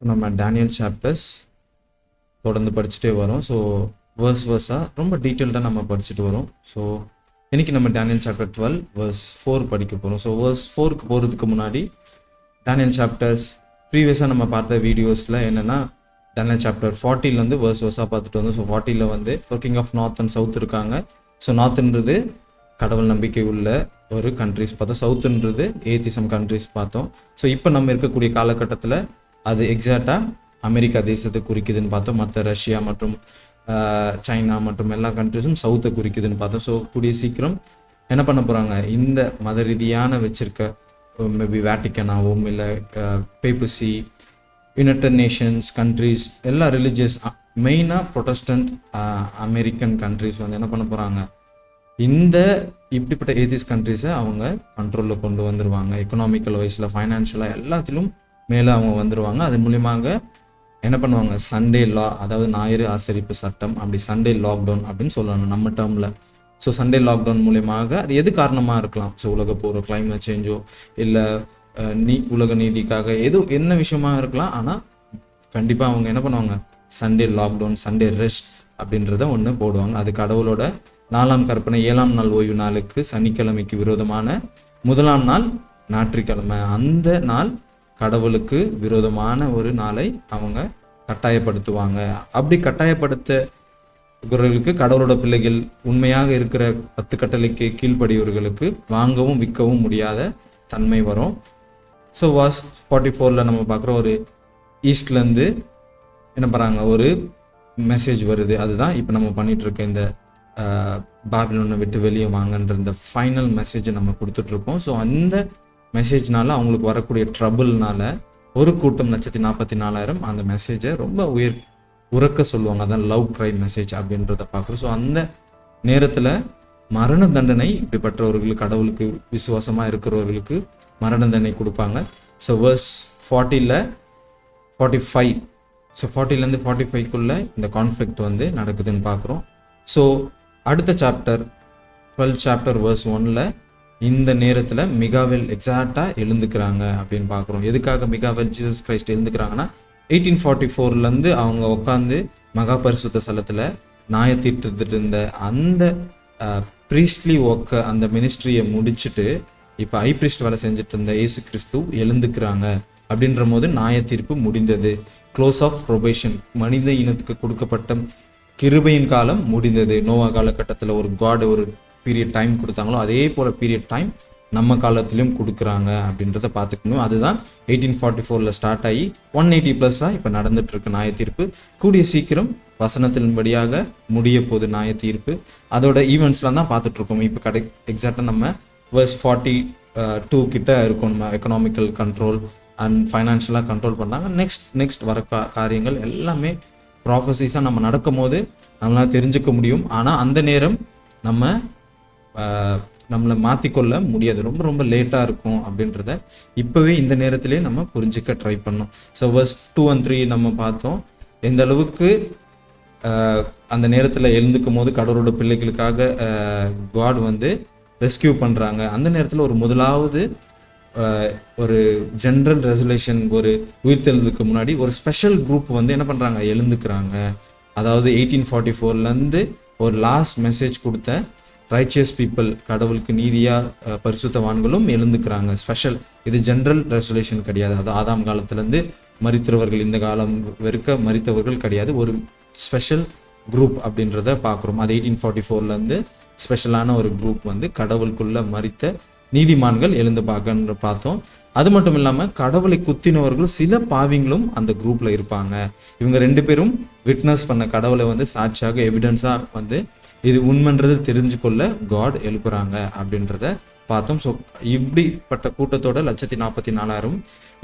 நம்ம Daniel chapters தொடர்ந்து படிச்சுட்டே வரோம். ஸோ வேர்ஸாக ரொம்ப டீட்டெயில்டாக நம்ம படிச்சுட்டு வரோம். ஸோ இன்றைக்கி நம்ம டேனியல் சாப்டர் 12 verse 4 படிக்க போகிறோம். ஸோ verse 4க்கு போகிறதுக்கு முன்னாடி டேனியல் சாப்டர்ஸ் ப்ரீவியஸாக நம்ம பார்த்த வீடியோஸில் என்னென்னா டேனியல் சாப்டர் 40லேருந்து வேர்ஸாக பார்த்துட்டு வந்தோம். ஸோ 40ல் வந்து working of north and south இருக்காங்க. ஸோ நார்த்துன்றது கடவுள் நம்பிக்கை உள்ள ஒரு கண்ட்ரிஸ் பார்த்தோம், சவுத்துன்றது ஏத்திசம் கண்ட்ரிஸ் பார்த்தோம். ஸோ இப்போ நம்ம இருக்கக்கூடிய காலகட்டத்தில் அது எக்ஸாக்டாக அமெரிக்கா தேசத்தை குறிக்குதுன்னு பார்த்தோம். மற்ற ரஷ்யா மற்றும் சைனா மற்றும் எல்லா கண்ட்ரிஸும் சவுத்தை குறிக்குதுன்னு பார்த்தோம். ஸோ கூடிய சீக்கிரம் என்ன பண்ண போகிறாங்க, இந்த மத ரீதியான வச்சிருக்க மேபி வேட்டிக்கனாவும் இல்லை பேப்பசி, யுனைடெட் நேஷன்ஸ் கண்ட்ரிஸ், எல்லா ரிலிஜியஸ் மெயினாக ப்ரொட்டஸ்டன்ட் அமெரிக்கன் கண்ட்ரிஸ் வந்து என்ன பண்ண போகிறாங்க, இந்த இப்படிப்பட்ட ஏத்திஸ் கண்ட்ரிஸை அவங்க கண்ட்ரோலில் கொண்டு வந்துடுவாங்க. எக்கனாமிக்கல் வைஸில், ஃபைனான்ஷியலாக எல்லாத்திலும் மேலே அவங்க வந்துடுவாங்க. அது மூலியமாக என்ன பண்ணுவாங்க, சண்டே லா, அதாவது ஞாயிறு ஆசரிப்பு சட்டம், அப்படி சண்டே லாக்டவுன் அப்படின்னு சொல்லணும் நம்ம டேர்மில். ஸோ சண்டே லாக்டவுன் மூலியமாக அது எது காரணமாக இருக்கலாம், ஸோ உலக போகிற கிளைமேட் சேஞ்சோ இல்லை உலக நீதிக்காக என்ன விஷயமாக இருக்கலாம். ஆனால் கண்டிப்பாக அவங்க என்ன பண்ணுவாங்க, சண்டே லாக்டவுன், சண்டே ரெஸ்ட் அப்படின்றத ஒன்று போடுவாங்க. அது கடவுளோட 4ஆம் கற்பனை 7ஆம் நாள் ஓய்வு நாளுக்கு சனிக்கிழமைக்கு விரோதமான 1ஆம் நாள் ஞாயிற்றுக்கிழமை, அந்த நாள் கடவுளுக்கு விரோதமான ஒரு நாளை அவங்க கட்டாயப்படுத்துவாங்க. அப்படி கட்டாயப்படுத்தவர்களுக்கு கடவுளோட பிள்ளைகள் உண்மையாக இருக்கிற 10 கட்டளைக்கு கீழ்ப்படியவர்களுக்கு வாங்கவும் விற்கவும் முடியாத தன்மை வரும். ஸோ verse 44ல் நம்ம பார்க்குற ஒரு ஈஸ்ட்லேருந்து என்ன பண்ணுறாங்க, ஒரு மெசேஜ் வருது. அதுதான் இப்போ நம்ம பண்ணிட்டு இருக்க இந்த பாபிலோனை விட்டு வெளியே வாங்கன்ற இந்த ஃபைனல் மெசேஜை நம்ம கொடுத்துட்ருக்கோம். ஸோ அந்த மெசேஜ்னால அவங்களுக்கு வரக்கூடிய ட்ரபுள்னால ஒரு கூட்டம் 144,000 அந்த மெசேஜை ரொம்ப உறக்க சொல்லுவாங்க. அதான் லவ் க்ரை மெசேஜ் அப்படின்றத பார்க்குறோம். ஸோ அந்த நேரத்தில் மரண தண்டனை இப்படிப்பட்டவர்களுக்கு, கடவுளுக்கு விசுவாசமாக இருக்கிறவர்களுக்கு மரண தண்டனை கொடுப்பாங்க. ஸோ verse 40ல் 45, ஸோ 40லேருந்து 45க்குள்ளே இந்த கான்ஃப்ளிக்ட் வந்து நடக்குதுன்னு பார்க்குறோம். ஸோ அடுத்த சாப்டர் 12 சாப்டர் verse 1ல் இந்த நேரத்தில் மிகாவேல் எக்ஸாக்டாக எழுந்துக்கிறாங்க அப்படின்னு பார்க்குறோம். எதுக்காக மிகாவேல் ஜீசஸ் கிரைஸ்ட் எழுந்துக்கிறாங்கன்னா 1844லேருந்து அவங்க உட்காந்து மகா பரிசுத்த ஸ்தலத்தில் நியாயத்தீர்த்துட்டு இருந்த அந்த ப்ரீஸ்ட்லி ஒர்க்கை, அந்த மினிஸ்ட்ரியை முடிச்சுட்டு இப்போ ஐப்ரீஸ்ட் வேலை செஞ்சுட்டு இருந்த இயேசு கிறிஸ்து எழுந்துக்கிறாங்க. அப்படின்ற போது நியாயத்தீர்ப்பு முடிந்தது. க்ளோஸ் ஆஃப் ப்ரொபேஷன், மனித இனத்துக்கு கொடுக்கப்பட்ட கிருபையின் காலம் முடிந்தது. நோவா காலகட்டத்தில் ஒரு காட் ஒரு பீரியட் டைம் கொடுத்தாங்களோ அதே போல் பீரியட் டைம் நம்ம காலத்திலையும் கொடுக்குறாங்க அப்படின்றத பார்த்துக்கணும். அதுதான் 1844ல் ஸ்டார்ட் ஆகி 180+ இப்போ நடந்துட்டு இருக்கு நியாயத்தீர்ப்பு. கூடிய சீக்கிரம் வசனத்தின்படியாக முடிய போகுது நியாயத்தீர்ப்பு. அதோட ஈவெண்ட்ஸ்லாம் தான் பார்த்துட்ருக்கோம். இப்போ எக்ஸாக்டாக நம்ம verse 42 கிட்ட இருக்கும். நம்ம எக்கனாமிக்கல் கண்ட்ரோல் அண்ட் ஃபைனான்ஷியலாக கண்ட்ரோல் பண்ணாங்க. நெக்ஸ்ட் வர காரியங்கள் எல்லாமே ப்ராஃபஸிஸாக நம்ம நடக்கும் போது நம்மளால் தெரிஞ்சுக்க முடியும். ஆனால் அந்த நேரம் நம்மளை மாற்றிக்கொள்ள முடியாது, ரொம்ப ரொம்ப லேட்டாக இருக்கும் அப்படின்றத இப்போவே இந்த நேரத்திலே நம்ம புரிஞ்சுக்க ட்ரை பண்ணோம். ஸோ verse 2 and 3 நம்ம பார்த்தோம் எந்த அளவுக்கு அந்த நேரத்தில் எழுந்துக்கும் போது கடவுளோட பிள்ளைகளுக்காக காட் வந்து ரெஸ்கியூ பண்ணுறாங்க. அந்த நேரத்தில் ஒரு முதலாவது ஒரு ஜென்ரல் ரெசல்யூஷன், ஒரு உயிர்த்தெழுதுக்கு முன்னாடி ஒரு ஸ்பெஷல் குரூப் வந்து என்ன பண்ணுறாங்க, எழுந்துக்கிறாங்க. அதாவது 1844லேருந்து ஒரு லாஸ்ட் மெசேஜ் கொடுத்த ரைச்சியஸ் பீப்புள், கடவுளுக்கு நீதியாக பரிசுத்தவான்களும் எழுந்துக்கிறாங்க. ஸ்பெஷல், இது ஜென்ரல் ரெசல்யூஷன் கிடையாது. அது ஆதாம் காலத்துலேருந்து மரித்தவர்கள், இந்த காலம் வெறுக்க மரித்தவர்கள் கிடையாது, ஒரு ஸ்பெஷல் குரூப் அப்படின்றத பார்க்குறோம். அது 1844லேருந்து ஸ்பெஷலான ஒரு குரூப் வந்து கடவுளுக்குள்ள மரித்த நீதிமான்கள் எழுந்து பார்த்தோம். அது மட்டும் இல்லாமல் கடவுளை குத்தினவர்கள் சில பாவிங்களும் அந்த குரூப்பில் இருப்பாங்க. இவங்க 2 பேரும் விட்னஸ் பண்ண கடவுளை வந்து சாட்சியாக, எவிடன்ஸாக வந்து இது உண்மைன்றது தெரிஞ்சு கொள்ள காட் எழுப்புறாங்க அப்படின்றத பார்த்தோம். ஸோ இப்படிப்பட்ட கூட்டத்தோட 144,000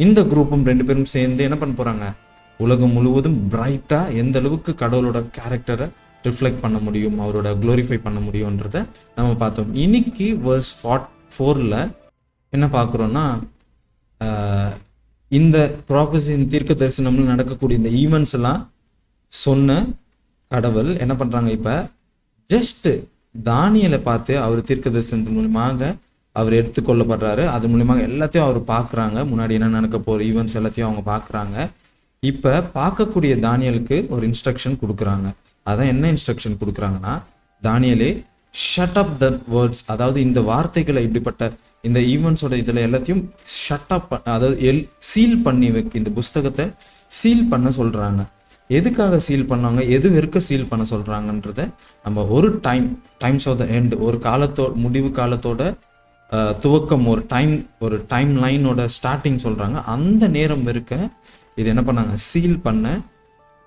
இந்த குரூப்பும் 2 பேரும் சேர்ந்து என்ன பண்ண போகிறாங்க, உலகம் முழுவதும் பிரைட்டாக எந்த அளவுக்கு கடவுளோட கேரக்டரை ரிஃப்ளெக்ட் பண்ண முடியும், அவரோட க்ளோரிஃபை பண்ண முடியுன்றத நம்ம பார்த்தோம். இன்னைக்கு verse 4ல் என்ன பார்க்குறோன்னா, இந்த ப்ராஃபஸின் தீர்க்க தரிசனம்ல நடக்கக்கூடிய இந்த ஈவெண்ட்ஸ் எல்லாம் சொன்ன கடவுள் என்ன பண்ணுறாங்க, இப்போ ஜஸ்ட் தானியலை பார்த்து அவர் தீர்க்க தரிசனத்தின் மூலமாக அவர் எடுத்துக்கொள்ளப்படுறாரு. அது மூலியமாக எல்லாத்தையும் அவர் பார்க்குறாங்க. முன்னாடி என்ன நடக்க போகிற ஈவெண்ட்ஸ் எல்லாத்தையும் அவங்க பார்க்குறாங்க. இப்போ பார்க்கக்கூடிய தானியலுக்கு ஒரு இன்ஸ்ட்ரக்ஷன் கொடுக்குறாங்க. அதான் என்ன இன்ஸ்ட்ரக்ஷன் கொடுக்குறாங்கன்னா, தானியலே ஷட் அப் த வேர்ட்ஸ், அதாவது இந்த வார்த்தைகளை இப்படிப்பட்ட இந்த ஈவெண்ட்ஸோட இதில் எல்லாத்தையும் ஷட் அப், அதாவது சீல் பண்ணி இந்த புஸ்தகத்தை சீல் பண்ண சொல்கிறாங்க. எதுக்காக சீல் பண்ணாங்க, எது வரைக்கும் சீல் பண்ண சொல்கிறாங்கன்றத நம்ம ஒரு டைம்ஸ் ஆஃப் த எண்ட், ஒரு முடிவு காலத்தோட துவக்கம், ஒரு டைம் லைனோட ஸ்டார்டிங் சொல்கிறாங்க. அந்த நேரம் வரைக்க இது என்ன பண்ணாங்க, சீல் பண்ண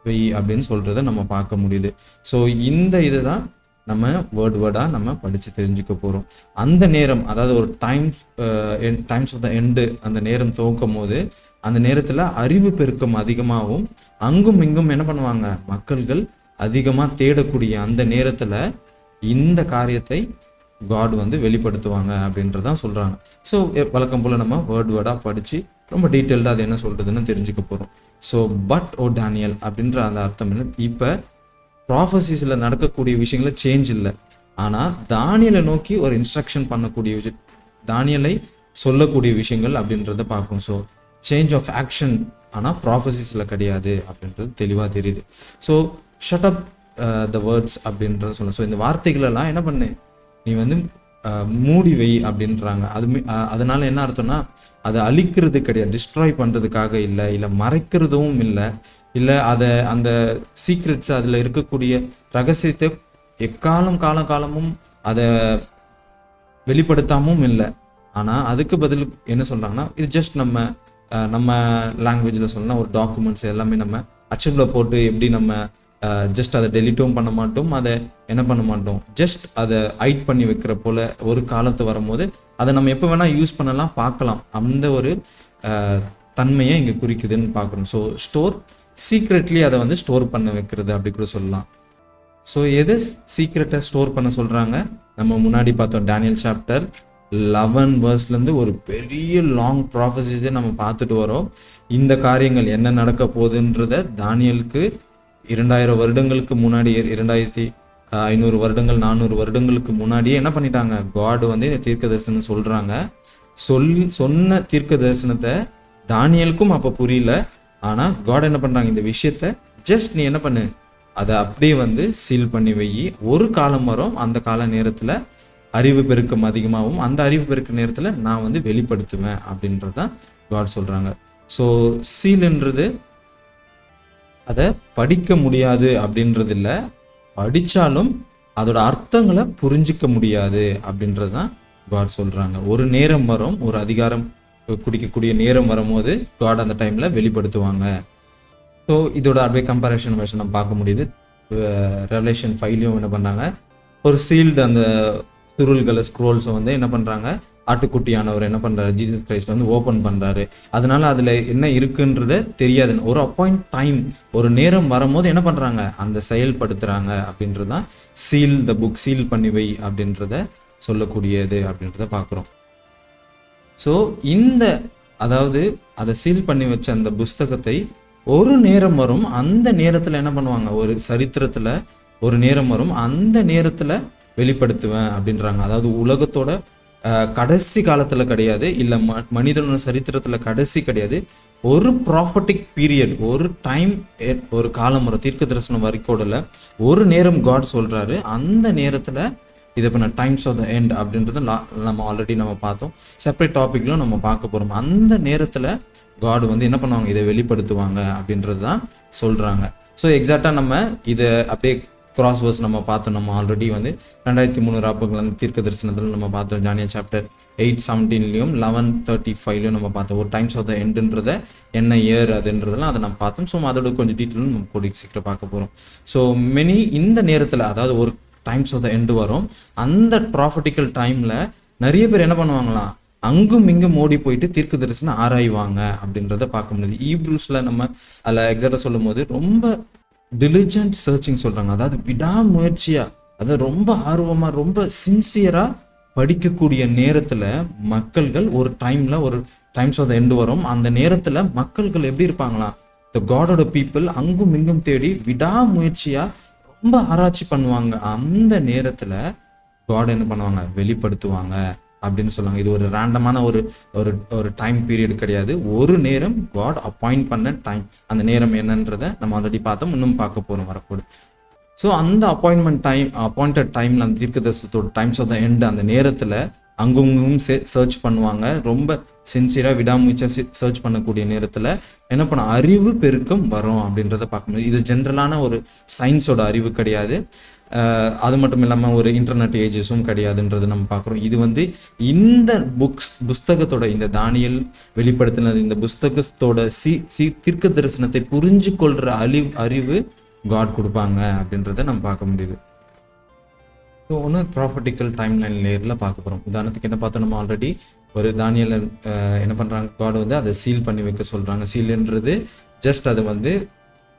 வை அப்படின்னு சொல்கிறத நம்ம பார்க்க முடியுது. ஸோ இந்த இதுதான் நம்ம வேர்டாக நம்ம படித்து தெரிஞ்சுக்க போகிறோம். அந்த நேரம், அதாவது ஒரு டைம்ஸ் ஆஃப் த எண்டு, அந்த நேரம் துவக்கும் போது அந்த நேரத்தில் அறிவு பெருக்கம் அதிகமாகவும் அங்கும் இங்கும் என்ன பண்ணுவாங்க, மக்கள்கள் அதிகமாக தேடக்கூடிய அந்த நேரத்தில் இந்த காரியத்தை காட் வந்து வெளிப்படுத்துவாங்க அப்படின்றதான் சொல்கிறாங்க. ஸோ வழக்கம் போல் நம்ம வேர்டாக படித்து ரொம்ப டீட்டெயில்டாக அது என்ன சொல்கிறதுன்னு தெரிஞ்சுக்க போகிறோம். ஸோ பட் ஓ டேனியல் அப்படின்ற அந்த அர்த்தம் என்ன, இப்போ ப்ராஃபசிஸில் நடக்கக்கூடிய விஷயங்கள சேஞ்ச் இல்லை, ஆனால் தானியலை நோக்கி ஒரு இன்ஸ்ட்ரக்ஷன் பண்ணக்கூடிய தானியலை சொல்லக்கூடிய விஷயங்கள் அப்படின்றத பார்க்கும். ஸோ சேஞ்ச் ஆஃப் ஆக்ஷன், ஆனால் ப்ராஃபசிஸில் கிடையாது அப்படின்றது தெளிவாக தெரியுது. So shut up the words அப்படின்றத சொல்ல. ஸோ இந்த வார்த்தைகளெல்லாம் என்ன பண்ணு, நீ வந்து மூடி வை அப்படின்றாங்க. அதனால என்ன அர்த்தம்னா, அதை அழிக்கிறது கிடையாது, டிஸ்ட்ராய் பண்ணுறதுக்காக இல்லை மறைக்கிறதும் இல்லை அதை அந்த சீக்ரெட்ஸ் அதில் இருக்கக்கூடிய ரகசியத்தை காலமும் அதை வெளிப்படுத்தாமும் இல்லை. ஆனால் அதுக்கு பதில் என்ன சொல்கிறாங்கன்னா, இது ஜஸ்ட் நம்ம லாங்குவேஜில் சொல்லலாம், ஒரு டாக்குமெண்ட்ஸ் எல்லாமே நம்ம அச்சீவில் போட்டு எப்படி நம்ம ஜஸ்ட் அதை டெலிட்டும் பண்ண மாட்டோம், அதை என்ன பண்ண மாட்டோம், ஜஸ்ட் அதை ஹைட் பண்ணி வைக்கிற போல் ஒரு காலத்து வரும்போது அதை நம்ம எப்போ வேணால் யூஸ் பண்ணலாம், பார்க்கலாம். அந்த ஒரு தன்மையை இங்கே குறிக்குதுன்னு பார்க்குறோம். ஸோ ஸ்டோர் சீக்ரெட்லி அதை வந்து ஸ்டோர் பண்ண வைக்கிறது அப்படி கூட சொல்லலாம். ஸோ எது சீக்ரெட்டை ஸ்டோர் பண்ண சொல்கிறாங்க, நம்ம முன்னாடி பார்த்தோம் டேனியல் சாப்டர் 11 verse ஒரு பெரிய லாங் ப்ராஃபஸிஸை நம்ம பார்த்துட்டு வரோம். இந்த காரியங்கள் என்ன நடக்க போகுதுன்றத தானியலுக்கு 2000 வருடங்களுக்கு முன்னாடி, 2500 வருடங்கள் 400 வருடங்களுக்கு முன்னாடியே என்ன பண்ணிட்டாங்க, காட் வந்து இந்த தீர்க்க தரிசனம் சொல்கிறாங்க. சொன்ன தீர்க்க தரிசனத்தை தானியலுக்கும் அப்போ புரியல. ஆனால் காட் என்ன பண்ணுறாங்க, இந்த விஷயத்த ஜஸ்ட் நீ என்ன பண்ணு, அதை அப்படியே வந்து சீல் பண்ணி வை. ஒரு காலம் வரும், அந்த கால நேரத்தில் அறிவு பெருக்கம் அதிகமாகவும் அந்த அறிவு பெருக்க நேரத்தில் நான் வந்து வெளிப்படுத்துவேன் அப்படின்றதான் காட் சொல்கிறாங்க. ஸோ சீல்ன்றது அதை படிக்க முடியாது அப்படின்றது இல்லை, படித்தாலும் அதோட அர்த்தங்களை புரிஞ்சிக்க முடியாது அப்படின்றது தான் காட் சொல்கிறாங்க. ஒரு நேரம் வரும், ஒரு அதிகாரம் குடிக்கக்கூடிய நேரம் வரும்போது காட் அந்த டைமில் வெளிப்படுத்துவாங்க. ஸோ இதோட அப்படியே கம்பேரிஷன் வெர்ஷன் நம்ம பார்க்க முடியுது. ரெவலேஷன் 5லையும் என்ன பண்ணுறாங்க, ஒரு சீல்டு அந்த சுருள்களை ஸ்க்ரோல்ஸை வந்து என்ன பண்ணுறாங்க, ஆட்டுக்குட்டியானவர் என்ன பண்ணுறாரு, ஜீசஸ் கிரைஸ்ட் வந்து ஓப்பன் பண்ணுறாரு. அதனால அதில் என்ன இருக்குன்றது தெரியாது. ஒரு அப்பாயிண்ட் டைம், ஒரு நேரம் வரும்போது என்ன பண்ணுறாங்க, அந்த செயல்படுத்துகிறாங்க அப்படின்றது தான் சீல் த புக், சீல் பண்ணி வை அப்படின்றத சொல்லக்கூடியது அப்படின்றத பார்க்குறோம். ஸோ அதாவது அதை சீல் பண்ணி வச்ச அந்த புஸ்தகத்தை ஒரு நேரம் வரும், அந்த நேரத்தில் என்ன பண்ணுவாங்க, ஒரு சரித்திரத்தில் ஒரு நேரம் வரும், அந்த நேரத்தில் வெளிப்படுத்துவேன் அப்படின்றாங்க. அதாவது உலகத்தோட கடைசி காலத்தில் கிடையாது, இல்லை மனிதனோட சரித்திரத்தில் கடைசி கிடையாது, ஒரு ப்ராஃபட்டிக் பீரியட், ஒரு டைம், ஒரு காலம், ஒரு தீர்க்க தரிசனம் வரைக்கோடல ஒரு நேரம் காட் சொல்கிறாரு. அந்த நேரத்தில் இதை பண்ண டைம்ஸ் ஆஃப் த எண்ட் அப்படின்றது நம்ம ஆல்ரெடி நம்ம பார்த்தோம், செப்பரேட் டாப்பிக்லும் நம்ம பார்க்க போகிறோம். அந்த நேரத்தில் காட் வந்து என்ன பண்ணுவாங்க, இதை வெளிப்படுத்துவாங்க அப்படின்றது தான் சொல்கிறாங்க. ஸோ எக்ஸாக்டாக நம்ம இதை அப்படியே கிராஸ் வேர்ஸ் நம்ம பார்த்தோம். நம்ம ஆல்ரெடி வந்து 2300 ராப்பங்கள் அந்த தீர்க்க தரிசனத்தில் நம்ம பார்த்தோம். ஜானியல் சாப்டர் 8:17லையும் 11:35லையும் நம்ம பார்த்தோம். ஒரு டைம்ஸ் ஆஃப் த எண்டுன்றதை என்ன இயர் அதுன்றதெல்லாம் அதை நம்ம பார்த்தோம். ஸோ அதோட கொஞ்சம் டீட்டெயிலும் நம்ம கூடிய சீக்கிரம் பார்க்க போகிறோம். ஸோ இந்த நேரத்தில், அதாவது ஒரு டைம்ஸ் ஆஃப் த எண்டு வரும், அந்த ப்ராஃபட்டிக்கல் டைமில் நிறைய பேர் என்ன பண்ணுவாங்களாம், அங்கும் இங்கும் ஓடி போயிட்டு தீர்க்க தரிசனம் ஆராய்வாங்க அப்படின்றத பார்க்க முடியுது. ஈப்ரூஸில் நம்ம அதில் எக்ஸாக்டாக சொல்லும் போது ரொம்ப டிலிஜென்ட் சர்ச்சிங் சொல்கிறாங்க. அதாவது விடாமுயற்சியாக, அதாவது ரொம்ப ஆர்வமாக, ரொம்ப சின்சியராக படிக்கக்கூடிய நேரத்தில் மக்கள்கள் ஒரு டைம்ஸ் ஆஃப் த எண்டு வரும். அந்த நேரத்தில் மக்கள்கள் எப்படி இருப்பாங்களாம், த காடோட பீப்புள் அங்கும் இங்கும் தேடி விடாமுயற்சியாக ரொம்ப ஆராய்ச்சி பண்ணுவாங்க. அந்த நேரத்தில் காட் என்ன பண்ணுவாங்க, வெளிப்படுத்துவாங்க அப்படின்னு சொல்லுவாங்க. இது ஒரு ரேண்டமான ஒரு ஒரு ஒரு டைம் பீரியட் கிடையாது. ஒரு நேரம் காட் அப்பாயிண்ட் பண்ண டைம். அந்த நேரம் என்னன்றதை நம்ம ஆல்ரெடி பார்த்தோம், இன்னும் பார்க்க போகிறோம் வரக்கூடாது. ஸோ அந்த அப்பாயிண்டட் டைமில் அந்த தீர்க்கதரிசனத்தோட டைம்ஸ் ஆஃப் த எண்ட் அந்த நேரத்தில் அங்கங்கும் சர்ச் பண்ணுவாங்க. ரொம்ப சின்சியராக விடாமுயற்சியாக சர்ச் பண்ணக்கூடிய நேரத்தில் என்ன பண்ண அறிவு பெருக்கம் வரும் அப்படின்றத பார்க்க முடியும். இது ஜென்ரலான ஒரு சயின்ஸோட அறிவு கிடையாது. அது மட்டும் இல்லாமல் ஒரு இன்டர்நெட் ஏஜஸும் கிடையாதுன்றது நம்ம பார்க்குறோம். இது வந்து இந்த புஸ்தகத்தோட இந்த தானியல் வெளிப்படுத்தினது இந்த புஸ்தகத்தோட தீர்க்க தரிசனத்தை புரிஞ்சு கொள்கிற அறிவு காட் கொடுப்பாங்க அப்படின்றத நம்ம பார்க்க முடியுது. ஸோ ஒன்று ப்ராஃபட்டிக்கல் டைம் லைன் லேயரில் பார்க்க போகிறோம். உதாரணத்துக்கு என்ன பார்த்தோம், நம்ம ஆல்ரெடி ஒரு தானியல் என்ன பண்ணுறாங்க, காட் வந்து அதை சீல் பண்ணி வைக்க சொல்கிறாங்க. சீல்ன்றது ஜஸ்ட் அது வந்து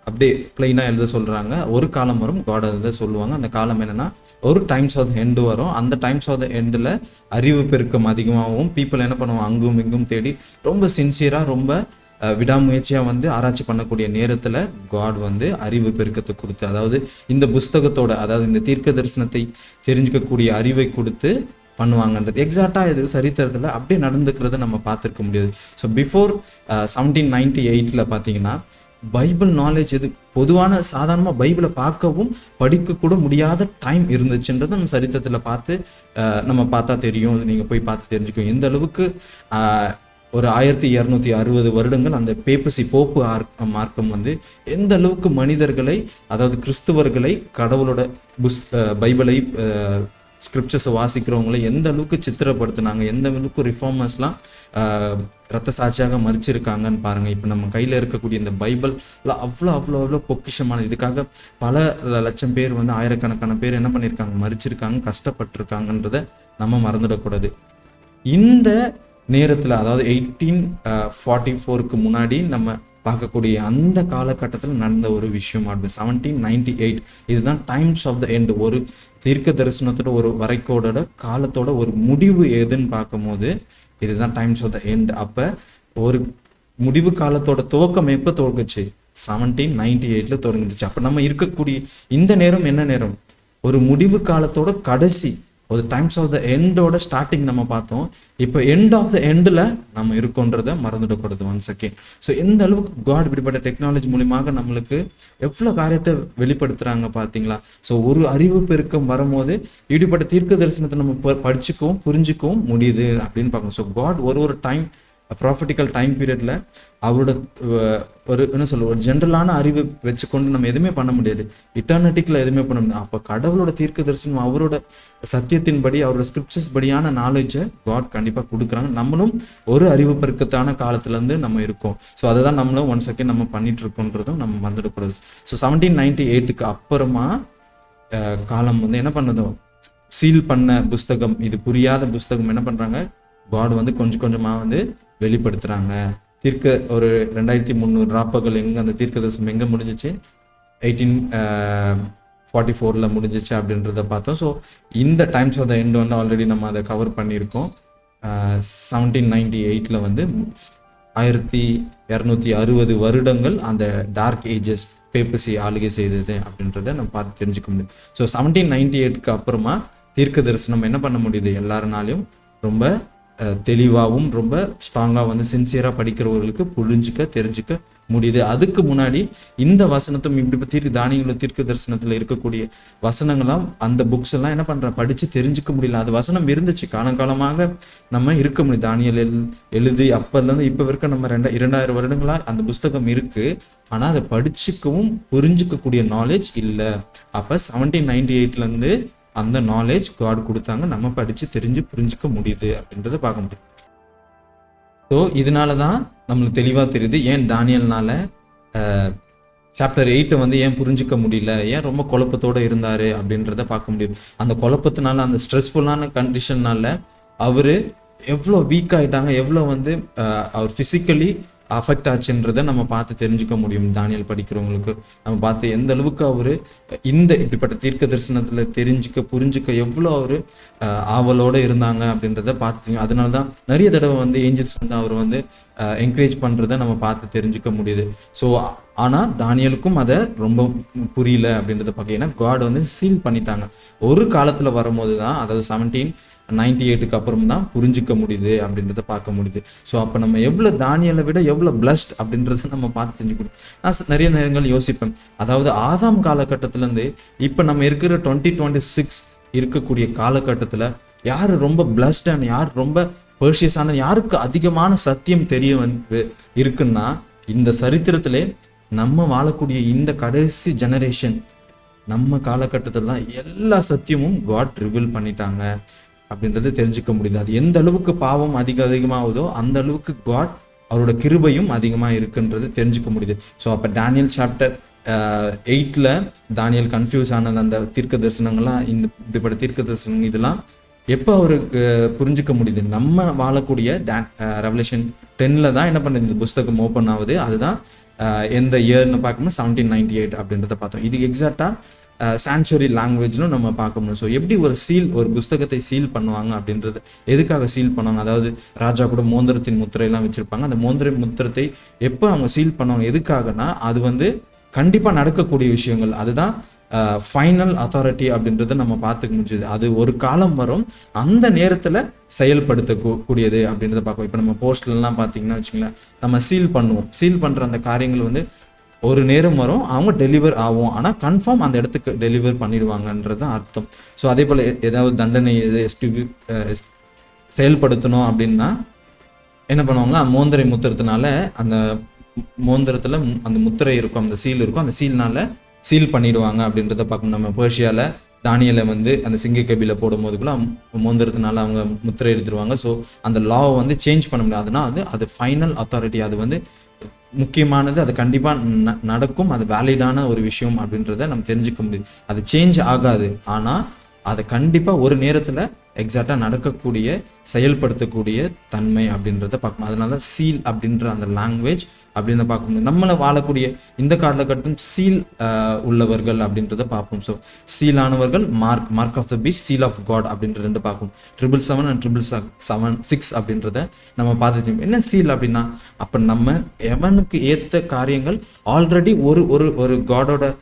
அப்படியே பிளைனாக எழுத சொல்கிறாங்க. ஒரு காலம் வரும், காட் அதை சொல்லுவாங்க. அந்த காலம் என்னென்னா ஒரு டைம்ஸ் ஆஃப் த எண்டு வரும். அந்த டைம்ஸ் ஆஃப் த எண்டில் அறிவு பெருக்கம் அதிகமாகவும் பீப்புள் என்ன பண்ணுவாங்க, அங்கும் இங்கும் தேடி ரொம்ப சின்சியராக ரொம்ப விடாமுயற்சியாக வந்து ஆராய்ச்சி பண்ணக்கூடிய நேரத்தில் காட் வந்து அறிவு பெருக்கத்தை கொடுத்து, அதாவது இந்த புஸ்தகத்தோட அதாவது இந்த தீர்க்க தரிசனத்தை தெரிஞ்சுக்கக்கூடிய அறிவை கொடுத்து பண்ணுவாங்கன்றது எக்ஸாக்டாக இது சரித்திரத்தில் அப்படியே நடந்துக்கிறத நம்ம பார்த்துருக்க முடியாது. ஸோ பிஃபோர் 1798 பார்த்தீங்கன்னா பைபிள் நாலேஜ் இது பொதுவான சாதாரணமாக பைபிளை பார்க்கவும் படிக்கக்கூட முடியாத டைம் இருந்துச்சுன்றதை நம்ம சரித்திரத்தில் பார்த்து நம்ம பார்த்தா தெரியும். நீங்கள் போய் பார்த்து தெரிஞ்சுக்கணும் எந்த அளவுக்கு ஒரு 1260 வருடங்கள் அந்த பேப்பசி போப்பு மார்க்கம் வந்து எந்த அளவுக்கு மனிதர்களை, அதாவது கிறிஸ்துவர்களை கடவுளோட பைபிளை ஸ்கிரிப்சர்ஸை வாசிக்கிறவங்களை எந்த அளவுக்கு சித்திரப்படுத்தினாங்க, எந்த அளவுக்கு ரிஃபார்மர்ஸ்லாம் ரத்த சாட்சியாக மறிச்சிருக்காங்கன்னு பாருங்கள். இப்போ நம்ம கையில் இருக்கக்கூடிய இந்த பைபிள்லாம் அவ்வளோ பொக்கிஷமான, இதுக்காக பல லட்சம் பேர் வந்து ஆயிரக்கணக்கான பேர் என்ன பண்ணியிருக்காங்க, மறிச்சிருக்காங்க, கஷ்டப்பட்டிருக்காங்கன்றதை நம்ம மறந்துடக்கூடாது. இந்த நேரத்தில் அதாவது 1844 முன்னாடி நம்ம பார்க்கக்கூடிய அந்த காலகட்டத்தில் நடந்த ஒரு விஷயம் ஆகும் 1798. இதுதான் டைம்ஸ் ஆஃப் த எண்ட். ஒரு தீர்க்க தரிசனத்தோட ஒரு வரைக்கோட காலத்தோட ஒரு முடிவு எதுன்னு பார்க்கும்போது இதுதான் டைம்ஸ் ஆஃப் த எண்ட். அப்போ ஒரு முடிவு காலத்தோட துவக்கம் எப்போ துவங்குச்சு, 1798 தொடங்கிடுச்சு. அப்போ நம்ம இருக்கக்கூடிய இந்த நேரம் என்ன நேரம், ஒரு முடிவு காலத்தோட கடைசி, ஒரு டைம்ஸ் ஆஃப் த எண்டோட ஸ்டார்டிங் நம்ம பார்த்தோம். இப்போ எண்ட் ஆஃப் த எண்டில் நம்ம இருக்கோன்றதை மறந்துடக்கூடாது ஒன் செகண்ட். ஸோ எந்த அளவுக்கு காட் இப்படிப்பட்ட டெக்னாலஜி மூலியமாக நம்மளுக்கு எவ்வளோ காரியத்தை வெளிப்படுத்துகிறாங்க பார்த்தீங்களா. ஸோ ஒரு அறிவு பெருக்கம் வரும்போது இப்படிப்பட்ட தீர்க்க தரிசனத்தை நம்ம படிச்சுக்கவும் புரிஞ்சுக்கவும் முடியுது அப்படின்னு பார்க்கணும். ஸோ காட் ஒரு டைம் ப்ராஃபிட்டிக்கல் டைம் பீரியடில் அவரோட ஒரு என்ன சொல்ல ஒரு ஜென்ரலான அறிவு வச்சுக்கொண்டு நம்ம எதுவுமே பண்ண முடியாது. இட்டர்னிட்டிக்கில் எதுவுமே பண்ண முடியாது. அப்போ கடவுளோட தீர்க்க தரிசனம் அவரோட சத்தியத்தின்படி அவரோட ஸ்கிரிப்சர்ஸ் படியான நாலேஜை காட் கண்டிப்பாக கொடுக்குறாங்க. நம்மளும் ஒரு அறிவு பெருக்கத்தான காலத்துலேருந்து நம்ம இருக்கோம். ஸோ அதை தான் நம்மளும் ஒன் செகண்ட் நம்ம பண்ணிட்டு இருக்கோன்றதும் நம்ம மறந்துடக்கூடாது. ஸோ 1798 அப்புறமா காலம் வந்து என்ன பண்ணதோ சீல் பண்ண புஸ்தகம், இது புரியாத புஸ்தகம் என்ன பண்ணுறாங்க, காட் வந்து கொஞ்சம் கொஞ்சமாக வந்து வெளிப்படுத்துகிறாங்க. ஒரு 2300 ராப்பகல் எங்கே அந்த தீர்க்க தரிசனம் எங்கே முடிஞ்சிச்சு, 1844 முடிஞ்சிச்சு அப்படின்றத பார்த்தோம். ஸோ இந்த டைம்ஸ் ஆஃப் த எண்ட் வந்து ஆல்ரெடி நம்ம அதை கவர் பண்ணியிருக்கோம். 1798 வந்து 1260 வருடங்கள் அந்த டார்க் ஏஜஸ் பேப்பசி ஆளுகை செய்தது அப்படின்றத நம்ம பார்த்து தெரிஞ்சுக்க முடியும். ஸோ 1798 அப்புறமா தீர்க்க தரிசனம் என்ன பண்ண முடியுது, எல்லாருனாலையும் ரொம்ப தெளிவாகவும் ரொம்ப ஸ்ட்ராங்காக வந்து சின்சியராக படிக்கிறவர்களுக்கு புரிஞ்சுக்க தெரிஞ்சுக்க முடியுது. அதுக்கு முன்னாடி இந்த வசனத்தும் இப்படி தானியங்கள தீர்க்க தரிசனத்தில் இருக்கக்கூடிய வசனங்களாம் அந்த புக்ஸ் எல்லாம் என்ன பண்ணுற படித்து தெரிஞ்சுக்க முடியல. அது வசனம் இருந்துச்சு, காலங்காலமாக நம்ம இருக்க முடியும். தானியல் எழுதி அப்போலேருந்து இப்போ வரைக்கும் நம்ம 2000 வருடங்களாக அந்த புஸ்தகம் இருக்குது. ஆனால் அதை படிச்சுக்கவும் புரிஞ்சிக்கக்கூடிய நாலேஜ் இல்லை. அப்போ 1798 அந்த நாலேஜ் காட் கொடுத்தாங்க, நம்ம படித்து தெரிஞ்சு புரிஞ்சிக்க முடியுது அப்படின்றத பார்க்க முடியும். ஸோ இதனால தான் நம்மளுக்கு தெளிவாக தெரியுது ஏன் தானியல்னால சாப்டர் 8 வந்து ஏன் புரிஞ்சிக்க முடியல, ஏன் ரொம்ப குழப்பத்தோடு இருந்தார் அப்படின்றத பார்க்க முடியும். அந்த குழப்பத்தினால அந்த ஸ்ட்ரெஸ்ஃபுல்லான கண்டிஷன்னால அவர் எவ்வளோ வீக் ஆகிட்டாங்க, எவ்வளோ வந்து அவர் ஃபிசிக்கலி அஃபெக்ட் ஆச்சுன்றதை நம்ம பார்த்து தெரிஞ்சுக்க முடியும். தானியல் படிக்கிறவங்களுக்கு நம்ம பார்த்து எந்த அளவுக்கு அவர் இந்த இப்படிப்பட்ட தீர்க்க தரிசனத்தில் தெரிஞ்சுக்க புரிஞ்சுக்க எவ்வளோ அவர் ஆவலோடு இருந்தாங்க அப்படின்றத பார்த்து. அதனால தான் நிறைய தடவை வந்து ஏஞ்சல்ஸ் வந்து அவர் வந்து என்கரேஜ் பண்ணுறதை நம்ம பார்த்து தெரிஞ்சுக்க முடியுது. ஸோ ஆனால் தானியலுக்கும் அதை ரொம்ப புரியல அப்படின்றத பார்க்க, ஏன்னா காட் வந்து சீல் பண்ணிட்டாங்க. ஒரு காலத்தில் வரும்போது தான், அதாவது 1798க்கு அப்புறம் தான் புரிஞ்சிக்க முடியுது அப்படின்றத பார்க்க முடியுது. ஸோ அப்போ நம்ம எவ்வளோ தானியலை விட எவ்வளோ பிளஸ்ட் அப்படின்றத நம்ம பார்த்து தெரிஞ்சுக்கணும். நான் நிறைய நேரங்கள் யோசிப்பேன், அதாவது ஆதாம் காலகட்டத்திலேருந்து இப்போ நம்ம இருக்கிற 2026 இருக்கக்கூடிய காலகட்டத்தில் யார் ரொம்ப பிளஸ்டான, யார் ரொம்ப பர்ஷியஸான, யாருக்கு அதிகமான சத்தியம் தெரிய வந்து இருக்குன்னா, இந்த சரித்திரத்திலே நம்ம வாழக்கூடிய இந்த கடைசி ஜெனரேஷன், நம்ம காலகட்டத்தில் தான் எல்லா சத்தியமும் காட் ரிவீல் பண்ணிட்டாங்க அப்படின்றது தெரிஞ்சுக்க முடியுது. அது எந்த அளவுக்கு பாவம் அதிகமாகுதோ அந்த அளவுக்கு காட் அவரோட கிருபையும் அதிகமாக இருக்குன்றது தெரிஞ்சுக்க முடியுது. ஸோ அப்போ டானியல் சாப்டர் 8ல் தானியல் கன்ஃபியூஸ் ஆனது, அந்த தீர்க்க தரிசனங்கள்லாம், இந்த இப்படிப்பட்ட தீர்க்க தரிசனம் இதெல்லாம் எப்போ அவருக்கு புரிஞ்சிக்க முடியுது, நம்ம வாழக்கூடிய ரெவலேஷன் 10ல் தான் என்ன பண்ணுது, இந்த புஸ்தகம் ஓப்பன் ஆகுது. அதுதான் எந்த இயர்னு பார்க்கணும், 1798 அப்படின்றத பார்த்தோம். இது எக்ஸாக்டாக சான்ச்சுரி லாங்குவேஜ்லும் நம்ம பார்க்க முடியும். ஸோ எப்படி ஒரு சீல், ஒரு புஸ்தகத்தை சீல் பண்ணுவாங்க அப்படின்றது, எதுக்காக சீல் பண்ணுவாங்க, அதாவது ராஜா கூட மோந்திரத்தின் முத்திரையெல்லாம் வச்சுருப்பாங்க. அந்த மோந்திர முத்திரத்தை எப்போ அவங்க சீல் பண்ணுவாங்க, எதுக்காகனா அது வந்து கண்டிப்பாக நடக்கக்கூடிய விஷயங்கள், அதுதான் ஃபைனல் அத்தாரிட்டி அப்படின்றத நம்ம பார்த்துக்க முடியுது. அது ஒரு காலம் வரும், அந்த நேரத்தில் செயல்படுத்தக்கூடியது அப்படின்றத பார்ப்போம். இப்போ நம்ம போஸ்ட்லாம் பார்த்தீங்கன்னா வச்சுங்களேன், நம்ம சீல் பண்ணுவோம், சீல் பண்ணுற அந்த காரியங்கள் வந்து ஒரு நேரம் வரும், அவங்க டெலிவர் ஆகும், ஆனால் கன்ஃபார்ம் அந்த இடத்துக்கு டெலிவர் பண்ணிடுவாங்கன்றது அர்த்தம். ஸோ அதே போல் ஏதாவது தண்டனை செயல்படுத்தணும் அப்படின்னா என்ன பண்ணுவாங்க, மோந்திரை முத்திரத்தினால, அந்த மோந்திரத்தில் அந்த முத்திரை இருக்கும், அந்த சீல் இருக்கும், அந்த சீல்னால சீல் பண்ணிடுவாங்க அப்படின்றத பார்க்கணும். நம்ம பேர்ஷியாவில் தானியலை வந்து அந்த சிங்க கபில போடும்போது கூட மோந்திரத்தினால அவங்க முத்திரை எடுத்துருவாங்க. ஸோ அந்த லாவை வந்து சேஞ்ச் பண்ண முடியாது. அதனால் அது ஃபைனல் அத்தாரிட்டி, அது வந்து முக்கியமானது, அது கண்டிப்பாக நடக்கும், அது வேலிடான ஒரு விஷயம் அப்படின்றத நம்ம தெரிஞ்சுக்க முடியுது. அது சேஞ்ச் ஆகாது, ஆனால் அதை கண்டிப்பாக ஒரு நேரத்தில் எக்ஸாக்டாக நடக்கக்கூடிய, செயல்படுத்தக்கூடிய தன்மை அப்படின்றத பார்க்கணும். அதனால சீல் அப்படின்ற அந்த லாங்குவேஜ் அப்படின்னு பார்க்க முடியும். நம்மளை வாழக்கூடிய இந்த காலகட்டம் சீல் உள்ளவர்கள் அப்படின்றத பார்ப்போம். ஸோ சீலானவர்கள் mark of the beast, seal of God அப்படின்ற ரெண்டு பார்ப்போம். 777 and 776 அப்படின்றத நம்ம பார்த்துட்டு, என்ன சீல் அப்படின்னா, அப்போ நம்ம எவனுக்கு ஏற்ற காரியங்கள் ஆல்ரெடி ஒரு காடோட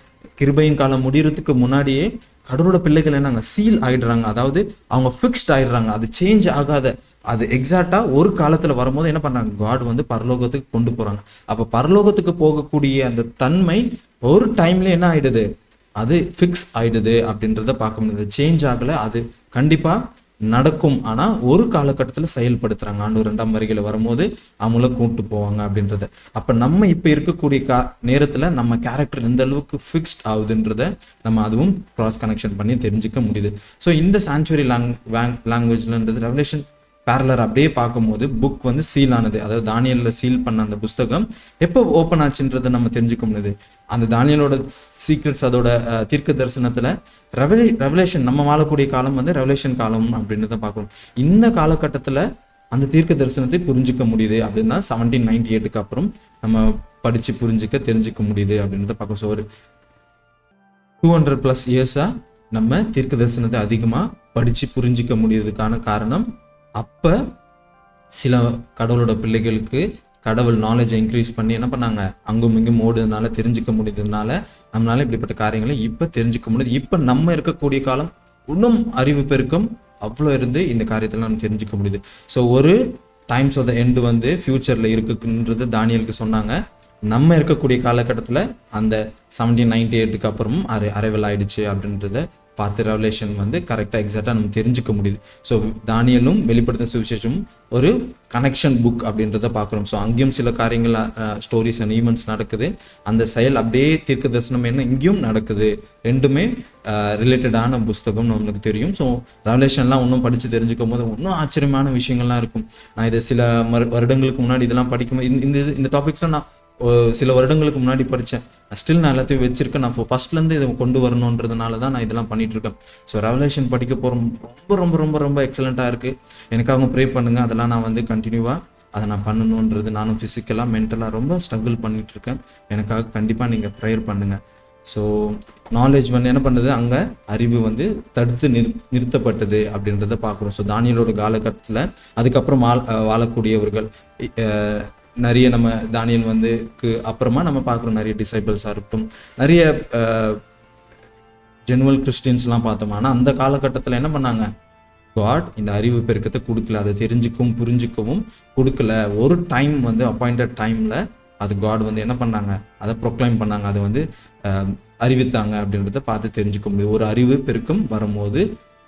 கிருபையின் காலம் முடிகிறதுக்கு முன்னாடியே கடவுளோட பிள்ளைகள் என்னங்க சீல் ஆகிடுறாங்க, அதாவது அவங்க ஃபிக்ஸ்ட் ஆகிடுறாங்க, அது சேஞ்ச் ஆகாத, அது எக்ஸாக்டாக ஒரு காலத்தில் வரும்போது என்ன பண்ணுறாங்க, காட் வந்து பரலோகத்துக்கு கொண்டு போகிறாங்க. அப்போ பரலோகத்துக்கு போகக்கூடிய அந்த தன்மை ஒரு டைம்ல என்ன ஆகிடுது, அது ஃபிக்ஸ் ஆகிடுது அப்படின்றத பார்க்க முடியாது, சேஞ்ச் ஆகலை, அது கண்டிப்பாக நடக்கும். ஆனால் ஒரு காலகட்டத்தில் செயல்படுத்துகிறாங்க, ஆண்டவர் 2ஆம் வருகையில் வரும்போது அவங்கள கூப்பிட்டு போவாங்க அப்படின்றத. அப்போ நம்ம இப்போ இருக்கக்கூடிய நேரத்தில் நம்ம கேரக்டர் எந்த அளவுக்கு ஃபிக்ஸ்ட் ஆகுதுன்றத நம்ம அதுவும் க்ராஸ் கனெக்ஷன் பண்ணி தெரிஞ்சுக்க முடியுது. ஸோ இந்த சான்ச்சுரி லாங்குவேஜ்லன்றது ரெவலேஷன் பேரலர் அப்படியே பார்க்கும்போது புக் வந்து சீல் ஆனது, அதாவது தானியலில் சீல் பண்ண அந்த புஸ்தகம் எப்போ ஓப்பன் ஆச்சுன்றதை நம்ம தெரிஞ்சுக்க முடியுது. அந்த தானியலோட சீக்ரெட்ஸ், அதோட தீர்க்க தரிசனத்தில் ரெவலேஷன், நம்ம வாழக்கூடிய காலம் வந்து ரெவலேஷன் காலம் அப்படின்னு தான் பார்க்கணும். இந்த காலகட்டத்தில் அந்த தீர்க்க தரிசனத்தை புரிஞ்சிக்க முடியுது அப்படின்னா 1798க்கு அப்புறம் நம்ம படித்து புரிஞ்சிக்க தெரிஞ்சிக்க முடியுது அப்படின்றத பார்க்கணும். ஸோ ஒரு 200+ இயர்ஸாக நம்ம தீர்க்க தரிசனத்தை அதிகமாக படித்து புரிஞ்சிக்க முடியறதுக்கான காரணம், அப்போ சில கடவுளோட பிள்ளைகளுக்கு கடவுள் நாலேஜை இன்க்ரீஸ் பண்ணி என்ன பண்ணாங்க, அங்கும் இங்கும் ஓடுறதுனால தெரிஞ்சுக்க முடியுதுனால நம்மளால இப்படிப்பட்ட காரியங்களை இப்போ தெரிஞ்சுக்க முடியுது. இப்போ நம்ம இருக்கக்கூடிய காலம் இன்னும் அறிவு பெருக்கம் அவ்வளோ இருந்து இந்த காரியத்தில் நம்ம தெரிஞ்சுக்க முடியுது. ஸோ ஒரு டைம்ஸ் ஆஃப் த எண்டு வந்து ஃப்யூச்சரில் இருக்குன்றது தானியலுக்கு சொன்னாங்க. நம்ம இருக்கக்கூடிய காலகட்டத்தில் அந்த 1798க்கு அப்புறமும் அரைவல் ஆயிடுச்சு அப்படின்றத பார்த்து ரெவலேஷன் வந்து கரெக்டாக எக்ஸாக்டாக நம்ம தெரிஞ்சுக்க முடியுது. ஸோ தானியலும் வெளிப்படுத்தின சுவிசேஷமும் ஒரு கனெக்ஷன் புக் அப்படின்றத பார்க்குறோம். ஸோ அங்கேயும் சில காரியங்கள், ஸ்டோரிஸ் அண்ட் ஈவெண்ட்ஸ் நடக்குது, அந்த செயல் அப்படியே தீர்க்க தரிசனம் என்ன இங்கேயும் நடக்குது, ரெண்டுமே ரிலேட்டடான புஸ்தகம் நம்மளுக்கு தெரியும். ஸோ ரெவலேஷன்லாம் இன்னும் படித்து தெரிஞ்சுக்கும் போது இன்னும் ஆச்சரியமான விஷயங்கள்லாம் இருக்கும். நான் இதை சில வருடங்களுக்கு முன்னாடி இதெல்லாம் படிக்கும்போது இந்த டாபிக்ஸ்லாம் நான் சில வருடங்களுக்கு முன்னாடி படித்தேன், ஸ்டில் நான் எல்லாத்தையும் வச்சிருக்கேன். நான் ஃபர்ஸ்ட்லேருந்து இதை கொண்டு வரணுன்றதுனால தான் நான் இதெல்லாம் பண்ணிகிட்ருக்கேன். ஸோ ரெவலேஷன் படிக்க போகிறோம், ரொம்ப ரொம்ப ரொம்ப ரொம்ப எக்ஸலண்ட்டாக இருக்குது. எனக்காக ப்ரே பண்ணுங்கள், அதெல்லாம் நான் வந்து கண்டினியூவாக அதை நான் பண்ணணுன்றது, நானும் ஃபிசிக்கலாக மென்டலாக ரொம்ப ஸ்ட்ரகிள் பண்ணிகிட்ருக்கேன். எனக்காக கண்டிப்பாக நீங்கள் ப்ரேயர் பண்ணுங்கள். ஸோ நாலேஜ் வந்து என்ன பண்ணுறது, அங்கே அறிவு வந்து தடுத்து நிறுத்தப்பட்டது அப்படின்றத பார்க்குறோம். ஸோ தானியலோட காலகட்டத்தில் அதுக்கப்புறம் வாழக்கூடியவர்கள் நிறைய நம்ம தானியல் அப்புறமா நம்ம பார்க்குறோம் நிறைய டிசைபிள்ஸாக இருக்கட்டும், நிறைய ஜெனுவல் கிறிஸ்டின்ஸ்லாம் பார்த்தோம். ஆனால் அந்த காலகட்டத்தில் என்ன பண்ணாங்க, காட் இந்த அறிவு பெருக்கத்தை கொடுக்கல, அதை தெரிஞ்சுக்கவும் புரிஞ்சுக்கவும் கொடுக்கல. ஒரு டைம் அப்பாயிண்டட் டைமில் அது காட் என்ன பண்ணாங்க, அதை ப்ரொக்ளைம் பண்ணாங்க, அதை அறிவித்தாங்க அப்படின்றத பார்த்து தெரிஞ்சுக்க முடியும். ஒரு அறிவு பெருக்கம் வரும்போது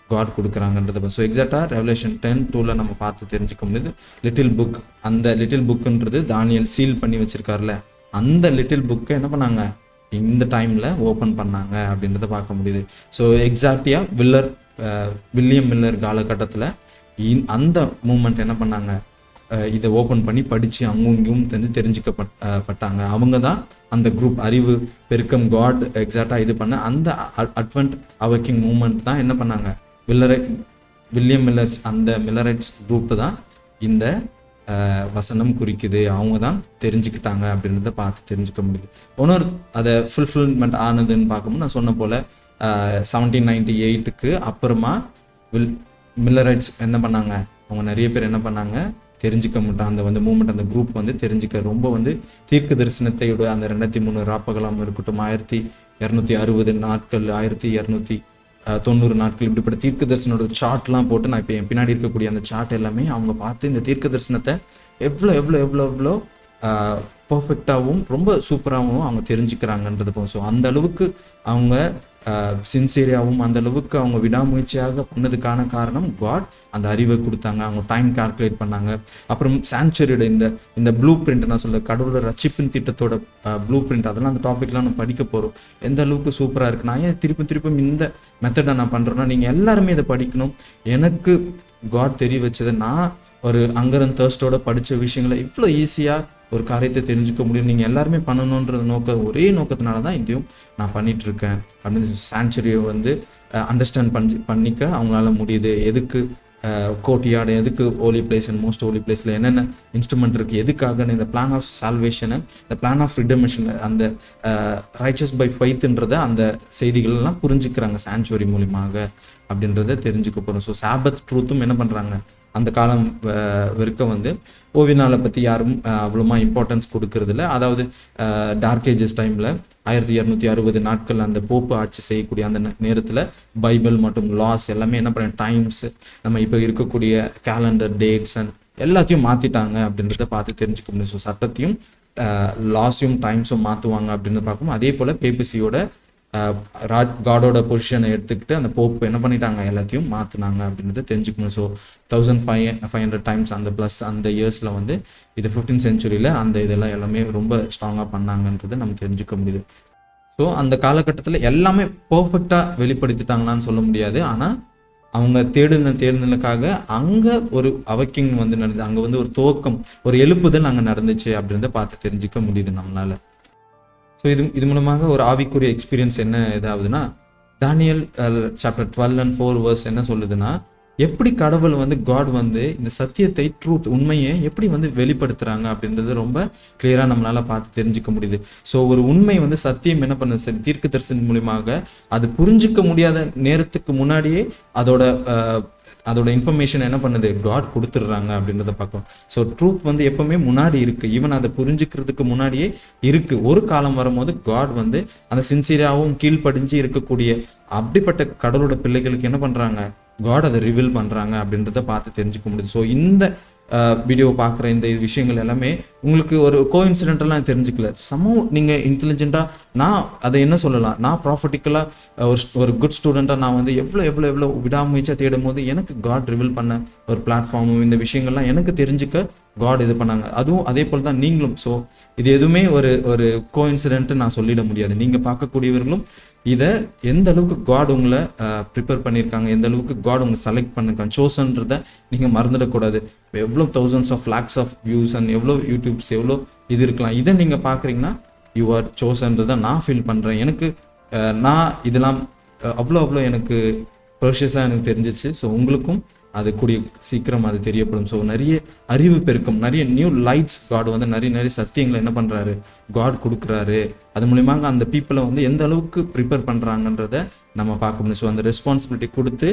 காட் கொடுக்குறாங்கன்றத. ஸோ எக்ஸாக்டாக ரெவலேஷன் 10:2 நம்ம பார்த்து தெரிஞ்சுக்க முடியுது. லிட்டில் புக், அந்த லிட்டில் புக்குன்றது தானியல் சீல் பண்ணி வச்சிருக்காருல, அந்த லிட்டில் புக்கை என்ன பண்ணாங்க, இந்த டைமில் ஓப்பன் பண்ணாங்க அப்படின்றத பார்க்க முடியுது. ஸோ எக்ஸாக்டியாக வில்லியம் மில்லர் காலகட்டத்தில் அந்த மூமெண்ட் என்ன பண்ணாங்க, இதை ஓப்பன் பண்ணி படித்து அங்கும் இங்கும் தெரிஞ்சுக்கப்பட்டாங்க. அவங்க தான் அந்த குரூப் அறிவு பெருக்கம் காட் எக்ஸாக்டாக இது பண்ண அந்த அட்வென்ட் அவேக்கிங் மூமெண்ட் தான் என்ன பண்ணாங்க, வில்லியம் மில்லர்ஸ் அந்த மில்லரைட்ஸ் குரூப் தான் இந்த வசனம் குறிக்குது, அவங்க தான் தெரிஞ்சுக்கிட்டாங்க அப்படின்றத பார்த்து தெரிஞ்சுக்க முடியுது. இன்னொரு அதை ஃபுல்ஃபில்மெண்ட் ஆனதுன்னு பார்க்கும்போது நான் சொன்ன போல் 1798 அப்புறமா மில்லரைட்ஸ் என்ன பண்ணாங்க, அவங்க நிறைய பேர் என்ன பண்ணாங்க, தெரிஞ்சுக்க மாட்டாங்க. அந்த மூமெண்ட் அந்த குரூப் தெரிஞ்சுக்க ரொம்ப தீர்க்க தரிசனத்தையோட அந்த 2003 ராப்பகலாம் இருக்கட்டும், 1260 நாட்கள், 1290 நாட்கள், இப்படிப்பட்ட தீர்க்க தரிசனோட சார்ட்லாம் போட்டு நான் இப்போ என் பின்னாடி இருக்கக்கூடிய அந்த சார்ட் எல்லாமே அவங்க பார்த்து இந்த தீர்க்க தரிசனத்தை எவ்வளோ எவ்வளோ எவ்வளோ எவ்வளோ பர்ஃபெக்டாகவும் ரொம்ப சூப்பராகவும் அவங்க தெரிஞ்சுக்கிறாங்கன்றது போகும். ஸோ அந்த அளவுக்கு அவங்க சின்சியராகவும் அந்த அளவுக்கு அவங்க விடாமுயற்சியாக பண்ணதுக்கான காரணம் காட் அந்த அறிவை கொடுத்தாங்க. அவங்க டைம் கால்குலேட் பண்ணாங்க. அப்புறம் சான்ச்சுரியோட இந்த ப்ளூ பிரிண்ட், நான் சொல்ல கடவுளோட ரட்சிப்பின் திட்டத்தோட ப்ளூ பிரிண்ட், அதெல்லாம் அந்த டாபிக்லாம் நம்ம படிக்க போகிறோம். எந்த அளவுக்கு சூப்பராக இருக்குது. நான் ஏன் திருப்பி இந்த மெத்தடை நான் பண்ணுறேன்னா, நீங்கள் எல்லாருமே இதை படிக்கணும். எனக்கு காட் தெரிய வச்சதை நான் ஒரு அங்கரன் தர்ஸ்டோட படித்த விஷயங்களை இவ்வளோ ஈஸியாக ஒரு காரியத்தை தெரிஞ்சுக்க முடியும், நீங்கள் எல்லாருமே பண்ணணுன்ற ஒரே நோக்கத்தினால தான் இதையும் நான் பண்ணிகிட்ருக்கேன் அப்படின்னு சான்ச்சுரியை அண்டர்ஸ்டாண்ட் பண்ணிக்க அவங்களால முடியுது. எதுக்கு கோர்ட்யார்டு, எதுக்கு Holi place and most Holi பிளேஸில் என்னென்ன இன்ஸ்ட்ருமெண்ட் இருக்குது, எதுக்காக இந்த பிளான் ஆஃப் சால்வேஷனை, இந்த பிளான் ஆஃப் ரிடெமிஷன், அந்த ரைச்சஸ் பை ஃபைத்துன்றத அந்த செய்திகள்லாம் புரிஞ்சுக்கிறாங்க சான்ச்சுரி மூலியமாக அப்படின்றத தெரிஞ்சுக்க போகிறோம். ஸோ சாபத் ட்ரூத்தும் என்ன பண்ணுறாங்க, அந்த காலம் வரைக்கும் ஓவியனாலை பற்றி யாரும் அவ்வளோமா இம்பார்ட்டன்ஸ் கொடுக்கறதில்ல. அதாவது டார்க் ஏஜஸ் டைமில் 1260 நாட்கள் அந்த போப்பு ஆட்சி செய்யக்கூடிய அந்த நேரத்தில் பைபிள் மற்றும் லாஸ் எல்லாமே என்ன பண்ண டைம்ஸ், நம்ம இப்போ இருக்கக்கூடிய கேலண்டர் டேட்ஸ் அண்ட் எல்லாத்தையும் மாற்றிட்டாங்க அப்படின்றத பார்த்து தெரிஞ்சுக்க முடியும். ஸோ சட்டத்தையும் லாஸையும் டைம்ஸும் மாற்றுவாங்க அப்படின்னு பார்க்கணும். அதே போல் பேபிசியோட காடோட பொசிஷனை எடுத்துக்கிட்டு அந்த போப்பு என்ன பண்ணிட்டாங்க, எல்லாத்தையும் மாற்றினாங்க அப்படின்றத தெரிஞ்சுக்கணும். ஸோ 1500 டைம்ஸ் அந்த ப்ளஸ் அந்த இயர்ஸில் இது 15th centuryல அந்த இதெல்லாம் எல்லாமே ரொம்ப ஸ்ட்ராங்காக பண்ணாங்கன்றதை நம்ம தெரிஞ்சுக்க முடியுது. ஸோ அந்த காலகட்டத்தில் எல்லாமே பர்ஃபெக்டாக வெளிப்படுத்திட்டாங்களான்னு சொல்ல முடியாது. ஆனால் அவங்க தேடுதலுக்காக அங்கே ஒரு அவேக்கிங் நடந்தது, அங்கே ஒரு துவக்கம், ஒரு எழுப்புதல் அங்கே நடந்துச்சு அப்படின்றத பார்த்து தெரிஞ்சுக்க முடியுது நம்மளால. ஸோ இது மூலமாக ஒரு ஆவிக்குரிய எக்ஸ்பீரியன்ஸ் என்ன இதாகுதுன்னா, தானியல் சாப்டர் 12 and 4 verse என்ன சொல்லுதுன்னா, எப்படி கடவுள் காட் இந்த சத்தியத்தை ட்ரூத் உண்மையை எப்படி வெளிப்படுத்துறாங்க அப்படின்றது ரொம்ப கிளியரா நம்மளால பார்த்து தெரிஞ்சுக்க முடியுது. ஸோ ஒரு உண்மை சத்தியம் என்ன பண்ணுது, சரி தீர்க்க தரிசனம் மூலியமாக அது புரிஞ்சுக்க முடியாத நேரத்துக்கு முன்னாடியே அதோட இன்ஃபர்மேஷன் என்ன பண்ணுது, காட் கொடுத்துடுறாங்க அப்படின்றத பார்க்கும். ஸோ ட்ரூத் எப்பவுமே முன்னாடி இருக்கு, ஈவன் அதை புரிஞ்சுக்கிறதுக்கு முன்னாடியே இருக்கு. ஒரு காலம் வரும்போது காட் அந்த சின்சியராகவும் கீழ்ப்படிஞ்சு இருக்கக்கூடிய அப்படிப்பட்ட கடவுளோட பிள்ளைகளுக்கு என்ன பண்றாங்க, காட் அதை ரிவீல் பண்ணுறாங்க அப்படின்றத பார்த்து தெரிஞ்சுக்க முடியுது. ஸோ இந்த வீடியோ பார்க்குற இந்த விஷயங்கள் எல்லாமே உங்களுக்கு ஒரு கோஇன்சிடென்டெல்லாம் தெரிஞ்சுக்கல, நீங்கள் இன்டெலிஜென்ட்டாக நான் அதை என்ன சொல்லலாம், நான் ப்ராஃபிட்டிக்கலாக ஒரு குட் ஸ்டூடெண்ட்டாக நான் எவ்வளோ விடாமுயற்சியாக தேடும் போது எனக்கு காட் ரிவீல் பண்ண ஒரு பிளாட்ஃபார்மும் இந்த விஷயங்கள்லாம் எனக்கு தெரிஞ்சுக்க காட் இது பண்ணாங்க. அதுவும் அதே போல் தான் நீங்களும். ஸோ இது எதுவுமே ஒரு கோஇன்சிடென்ட்டு நான் சொல்லிட முடியாது. நீங்கள் பார்க்கக்கூடியவர்களும் இதை எந்த அளவுக்கு காட் உங்களை ப்ரிப்பேர் பண்ணியிருக்காங்க, எந்த அளவுக்கு காட் உங்களை செலக்ட் பண்ணியிருக்காங்க, சோசன்றதை நீங்கள் மறந்துடக்கூடாது. எவ்வளோ thousands of lakhs of views and எவ்வளோ யூடியூப்ஸ் எவ்வளோ இது இருக்கலாம், இதை நீங்கள் பார்க்குறீங்கன்னா யூ ஆர் சோசன்றதை நான் ஃபீல் பண்ணுறேன். எனக்கு நான் இதெல்லாம் அவ்வளோ எனக்கு ப்ரெஷியஸாக எனக்கு தெரிஞ்சிச்சு. ஸோ உங்களுக்கும் அது கூடிய சீக்கிரம் அது தெரியப்படும். ஸோ நிறைய அறிவு பெருக்கம், நிறைய நியூ லைட்ஸ் காட் நிறைய சத்தியங்களை என்ன பண்ணுறாரு, காட் கொடுக்குறாரு. அது மூலியமாக அந்த பீப்புளை எந்த அளவுக்கு ப்ரிப்பேர் பண்ணுறாங்கன்றத நம்ம பார்க்க முடியும். ஸோ அந்த ரெஸ்பான்சிபிலிட்டி கொடுத்து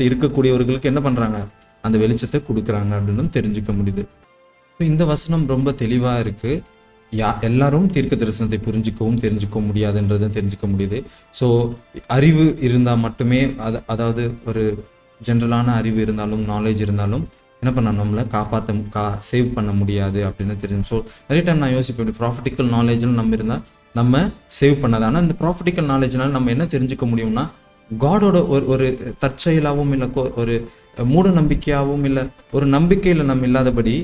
இருக்கக்கூடியவர்களுக்கு என்ன பண்ணுறாங்க, அந்த வெளிச்சத்தை கொடுக்குறாங்க அப்படின்னு தெரிஞ்சுக்க முடியுது. இந்த வசனம் ரொம்ப தெளிவா இருக்கு. எல்லாரும் தீர்க்க தரிசனத்தை புரிஞ்சிக்கவும் தெரிஞ்சுக்கவும் முடியாதுன்றதை தெரிஞ்சுக்க முடியுது. ஸோ அறிவு இருந்தால் மட்டுமே அதாவது ஒரு ஜென்ரலான அறிவு இருந்தாலும் நாலேஜ் இருந்தாலும் என்ன பண்ண நம்மளை சேவ் பண்ண முடியாது அப்படின்னு தெரியும். ஸோ நிறைய டைம் நான் யோசிப்பேன், ப்ராஃபிட்டிக்கல் நாலேஜில் நம்ம இருந்தால் நம்ம சேவ் பண்ணது. ஆனால் இந்த ப்ராஃபிட்டிக்கல் நாலேஜ்னால நம்ம என்ன தெரிஞ்சுக்க முடியும்னா, காடோட ஒரு தற்செயலாகவும் இல்லை ஒரு மூட நம்பிக்கையாகவும் இல்லை ஒரு நம்பிக்கையில் நம்ம இல்லாதபடி,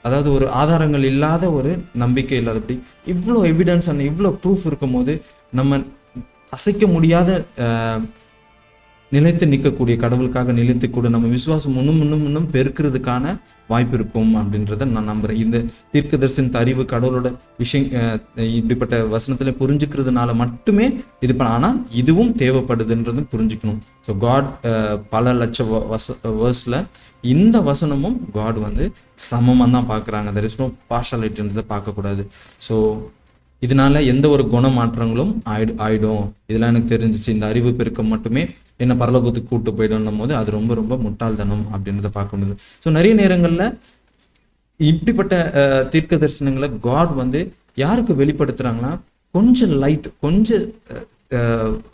அதாவது ஒரு ஆதாரங்கள் இல்லாத ஒரு நம்பிக்கை இல்லாதபடி இவ்வளோ எவிடன்ஸ் அண்ட் இவ்வளோ ப்ரூஃப் இருக்கும் போது நம்ம அசைக்க முடியாத நிலைத்து நிற்கக்கூடிய கடவுளுக்காக நிலைத்து கூட நம்ம விசுவாசம் இன்னும் பெருக்கிறதுக்கான வாய்ப்பு இருக்கும் அப்படின்றத நான் நம்புகிறேன். இந்த தீர்க்கதரிசன அறிவு கடவுளோட விஷயம் இப்படிப்பட்ட வசனத்தில் புரிஞ்சுக்கிறதுனால மட்டுமே இது ஆனால் இதுவும் தேவைப்படுதுன்றதும் புரிஞ்சுக்கணும். ஸோ காட் பல லட்சம் வேர்ஸில் இந்த வசனமும் காட் சமமாக தான் பார்க்குறாங்க. தெர் இஸ் நோ பார்ஷாலிட்டின்றதை பார்க்கக்கூடாது. ஸோ இதனால எந்த ஒரு குணமாற்றங்களும் ஆயிடும். இதெல்லாம் எனக்கு தெரிஞ்சிச்சு, இந்த அறிவு பெருக்கம் மட்டுமே என்ன பரலோகத்துக்கு கூட்டு போயிடும் போது அது ரொம்ப ரொம்ப முட்டாள்தனம் அப்படின்றத பார்க்க முடியுது. ஸோ நிறைய நேரங்களில் இப்படிப்பட்ட தீர்க்க தரிசனங்களை காட் யாருக்கு வெளிப்படுத்துறாங்கன்னா, கொஞ்சம் லைட், கொஞ்சம்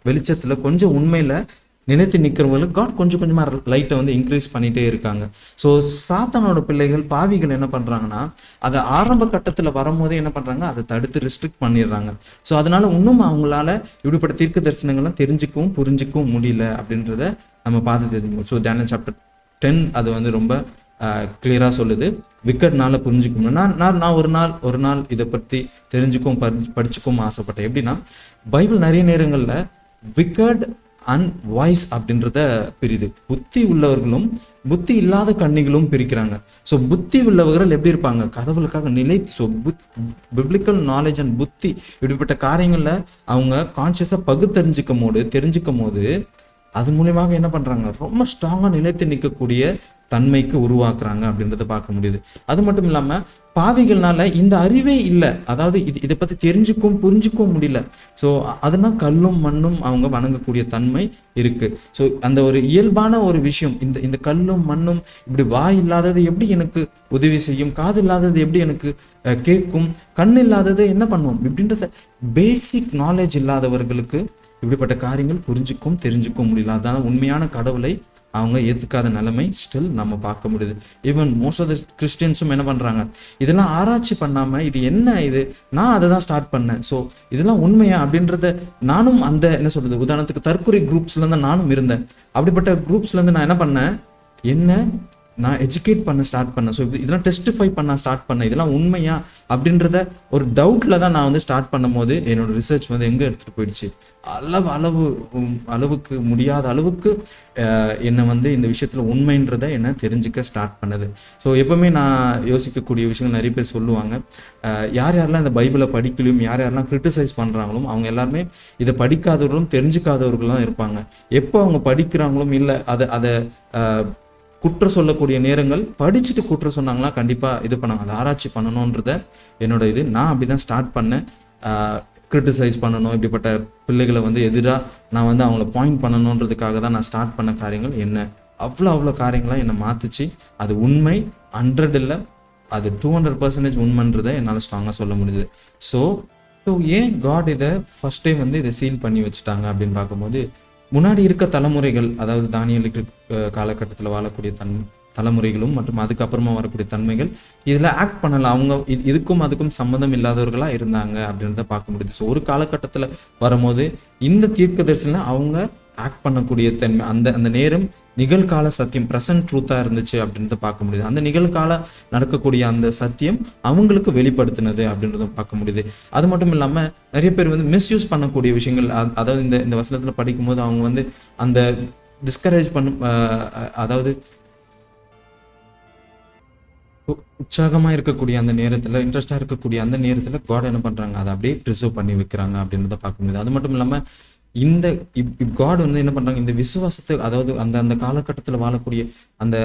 வெளிச்சத்தில், கொஞ்சம் உண்மையில் நினைத்து நிற்கிறவங்களுக்கு காட் கொஞ்சம் கொஞ்சமாக லைட்டை இன்க்ரீஸ் பண்ணிகிட்டே இருக்காங்க. ஸோ சாத்தானோட பிள்ளைகள் பாவிகள் என்ன பண்ணுறாங்கன்னா, அதை ஆரம்ப கட்டத்தில் வரும்போதே என்ன பண்ணுறாங்க, அதை தடுத்து ரெஸ்ட்ரிக்ட் பண்ணிடுறாங்க. ஸோ அதனால இன்னும் அவங்களால இப்படிப்பட்ட தீர்க்க தரிசனங்கள்லாம் தெரிஞ்சுக்கவும் புரிஞ்சிக்கவும் முடியல அப்படின்றத நம்ம பார்த்து தெரிஞ்சுக்கணும். ஸோ டேனியல் சாப்டர் 10 அது ரொம்ப கிளியராக சொல்லுது, விக்கட்னால புரிஞ்சுக்கணும். நான் ஒரு நாள் இதை பற்றி தெரிஞ்சுக்கவும் படிச்சுக்கவும் ஆசைப்பட்டேன். எப்படின்னா, பைபிள் நிறைய நேரங்களில் விக்கட் அண்ட் வாய்ஸ் அப்படின்றத பிரிது. புத்தி உள்ளவர்களும் புத்தி இல்லாத கன்னிகளும் பிரிக்கிறாங்க. ஸோ புத்தி உள்ளவர்கள் எப்படி இருப்பாங்க, கடவுளுக்காக நிலைத்து, ஸோ பிப்ளிக்கல் நாலேஜ் அண்ட் புத்தி இப்படிப்பட்ட காரியங்களில் அவங்க கான்சியஸாக தெரிஞ்சுக்கும் போது அது மூலியமாக என்ன பண்ணுறாங்க, ரொம்ப ஸ்ட்ராங்காக நிலைத்து நிற்கக்கூடிய தன்மைக்கு உருவாக்குறாங்க அப்படின்றத பார்க்க முடியுது. அது மட்டும் இல்லாமல் பாவிகள்னால இந்த அறிவே இல்லை, அதாவது இதை பற்றி தெரிஞ்சுக்கவும் புரிஞ்சுக்கவும் முடியல. ஸோ அதனால் கல்லும் மண்ணும் அவங்க வணங்கக்கூடிய தன்மை இருக்குது. ஸோ அந்த ஒரு இயல்பான ஒரு விஷயம், இந்த கல்லும் மண்ணும் இப்படி வாய் இல்லாதது எப்படி எனக்கு உதவி செய்யும், காது இல்லாதது எப்படி எனக்கு கேட்கும், கண் இல்லாதது என்ன பண்ணுவோம் இப்படின்றத பேசிக் நாலேஜ் இல்லாதவர்களுக்கு இப்படிப்பட்ட காரியங்கள் புரிஞ்சுக்கும் தெரிஞ்சுக்கவும் முடியல. அதனால உண்மையான கடவுளை அவங்க ஏற்றுக்காத நிலைமை ஸ்டில் நம்ம பார்க்க முடியுது. ஈவன் மோஸ்ட் ஆஃப் த கிறிஸ்டியன்ஸும் என்ன பண்ணுறாங்க, இதெல்லாம் ஆராய்ச்சி பண்ணாமல் இது என்ன, இது நான் அதை தான் ஸ்டார்ட் பண்ணேன், ஸோ இதெல்லாம் உண்மையா அப்படின்றத நானும் என்ன சொல்கிறது, உதாரணத்துக்கு தற்கொலை குரூப்ஸ்லேருந்து நானும் இருந்தேன். அப்படிப்பட்ட குரூப்ஸ்லேருந்து நான் என்ன பண்ணேன், நான் எஜுகேட் பண்ண ஸ்டார்ட் பண்ணேன். ஸோ இதெல்லாம் டெஸ்டிஃபை பண்ண ஸ்டார்ட் பண்ணேன், இதெல்லாம் உண்மையா அப்படின்றத ஒரு டவுட்டில் தான் நான் ஸ்டார்ட் பண்ணும் போது என்னோட ரிசர்ச் எங்கே எடுத்துகிட்டு போயிடுச்சு, அளவுக்கு முடியாத அளவுக்கு என்னை இந்த விஷயத்தில் உண்மைன்றதை என்ன தெரிஞ்சுக்க ஸ்டார்ட் பண்ணுது. ஸோ எப்போவுமே நான் யோசிக்கக்கூடிய விஷயங்கள் நிறைய பேர் சொல்லுவாங்க, யாரெல்லாம் இந்த பைபிளை படிக்கலையும் யாரெல்லாம் கிரிட்டிசைஸ் பண்ணுறாங்களோ அவங்க எல்லாருமே இதை படிக்காதவர்களும் தெரிஞ்சுக்காதவர்களும் இருப்பாங்க. எப்போ அவங்க படிக்கிறாங்களும் இல்லை அதை குற்றம் சொல்லக்கூடிய நேரங்கள், படிச்சுட்டு குற்றம் சொன்னாங்களா கண்டிப்பாக இது பண்ணாங்க, அதை ஆராய்ச்சி பண்ணணுன்றத என்னோட நான் அப்படி தான் ஸ்டார்ட் பண்ணேன். கிரிட்டிசைஸ் பண்ணணும், இப்படிப்பட்ட பிள்ளைகளை எதிராக நான் அவங்கள பாயிண்ட் பண்ணணுன்றதுக்காக தான் நான் ஸ்டார்ட் பண்ண காரியங்கள் என்ன அவ்வளோ காரியங்களாக என்னை மாற்றுச்சு. அது உண்மை 100 இல்லை, அது 200% உண்மைன்றதை என்னால் ஸ்ட்ராங்காக சொல்ல முடியுது. ஸோ ஏன் காட் இதை ஃபஸ்ட்டே இதை சீல் பண்ணி வச்சுட்டாங்க அப்படின்னு பார்க்கும்போது, முன்னாடி இருக்க தலைமுறைகள், அதாவது தானியேலுக்கு காலகட்டத்தில் வாழக்கூடிய தலைமுறைகளும் மற்றும் அதுக்கப்புறமா வரக்கூடிய தன்மைகள் இதில் ஆக்ட் பண்ணலாம். அவங்க இதுக்கும் அதுக்கும் சம்மந்தம் இல்லாதவர்களாக இருந்தாங்க அப்படின்றத பார்க்க முடியுது. ஸோ ஒரு காலகட்டத்தில் வரும்போது இந்த தீர்க்க தரிசனம் அவங்க ஆக்ட் பண்ணக்கூடிய தன்மை, அந்த நேரம் நிகழ்கால சத்தியம், ப்ரெசன்ட் ட்ரூத்தாக இருந்துச்சு அப்படின்றத பார்க்க முடியுது. அந்த நிகழ்கால நடக்கக்கூடிய அந்த சத்தியம் அவங்களுக்கு வெளிப்படுத்தினது அப்படின்றத பார்க்க முடியுது. அது மட்டும் இல்லாமல் நிறைய பேர் மிஸ்யூஸ் பண்ணக்கூடிய விஷயங்கள், அதாவது இந்த வசனத்தில் படிக்கும்போது அவங்க அந்த டிஸ்கரேஜ் அதாவது உற்சாகமாக இருக்கக்கூடிய அந்த நேரத்தில், இன்ட்ரெஸ்டாக இருக்கக்கூடிய அந்த நேரத்தில் காட் என்ன பண்ணுறாங்க, அதை அப்படியே ப்ரிசர்வ் பண்ணி வைக்கிறாங்க அப்படின்றத பார்க்க முடியுது. அது மட்டும் இல்லாமல் காட் என்ன பண்ணுறாங்க, இந்த விசுவாசத்தை, அதாவது அந்த காலகட்டத்தில் வாழக்கூடிய அந்த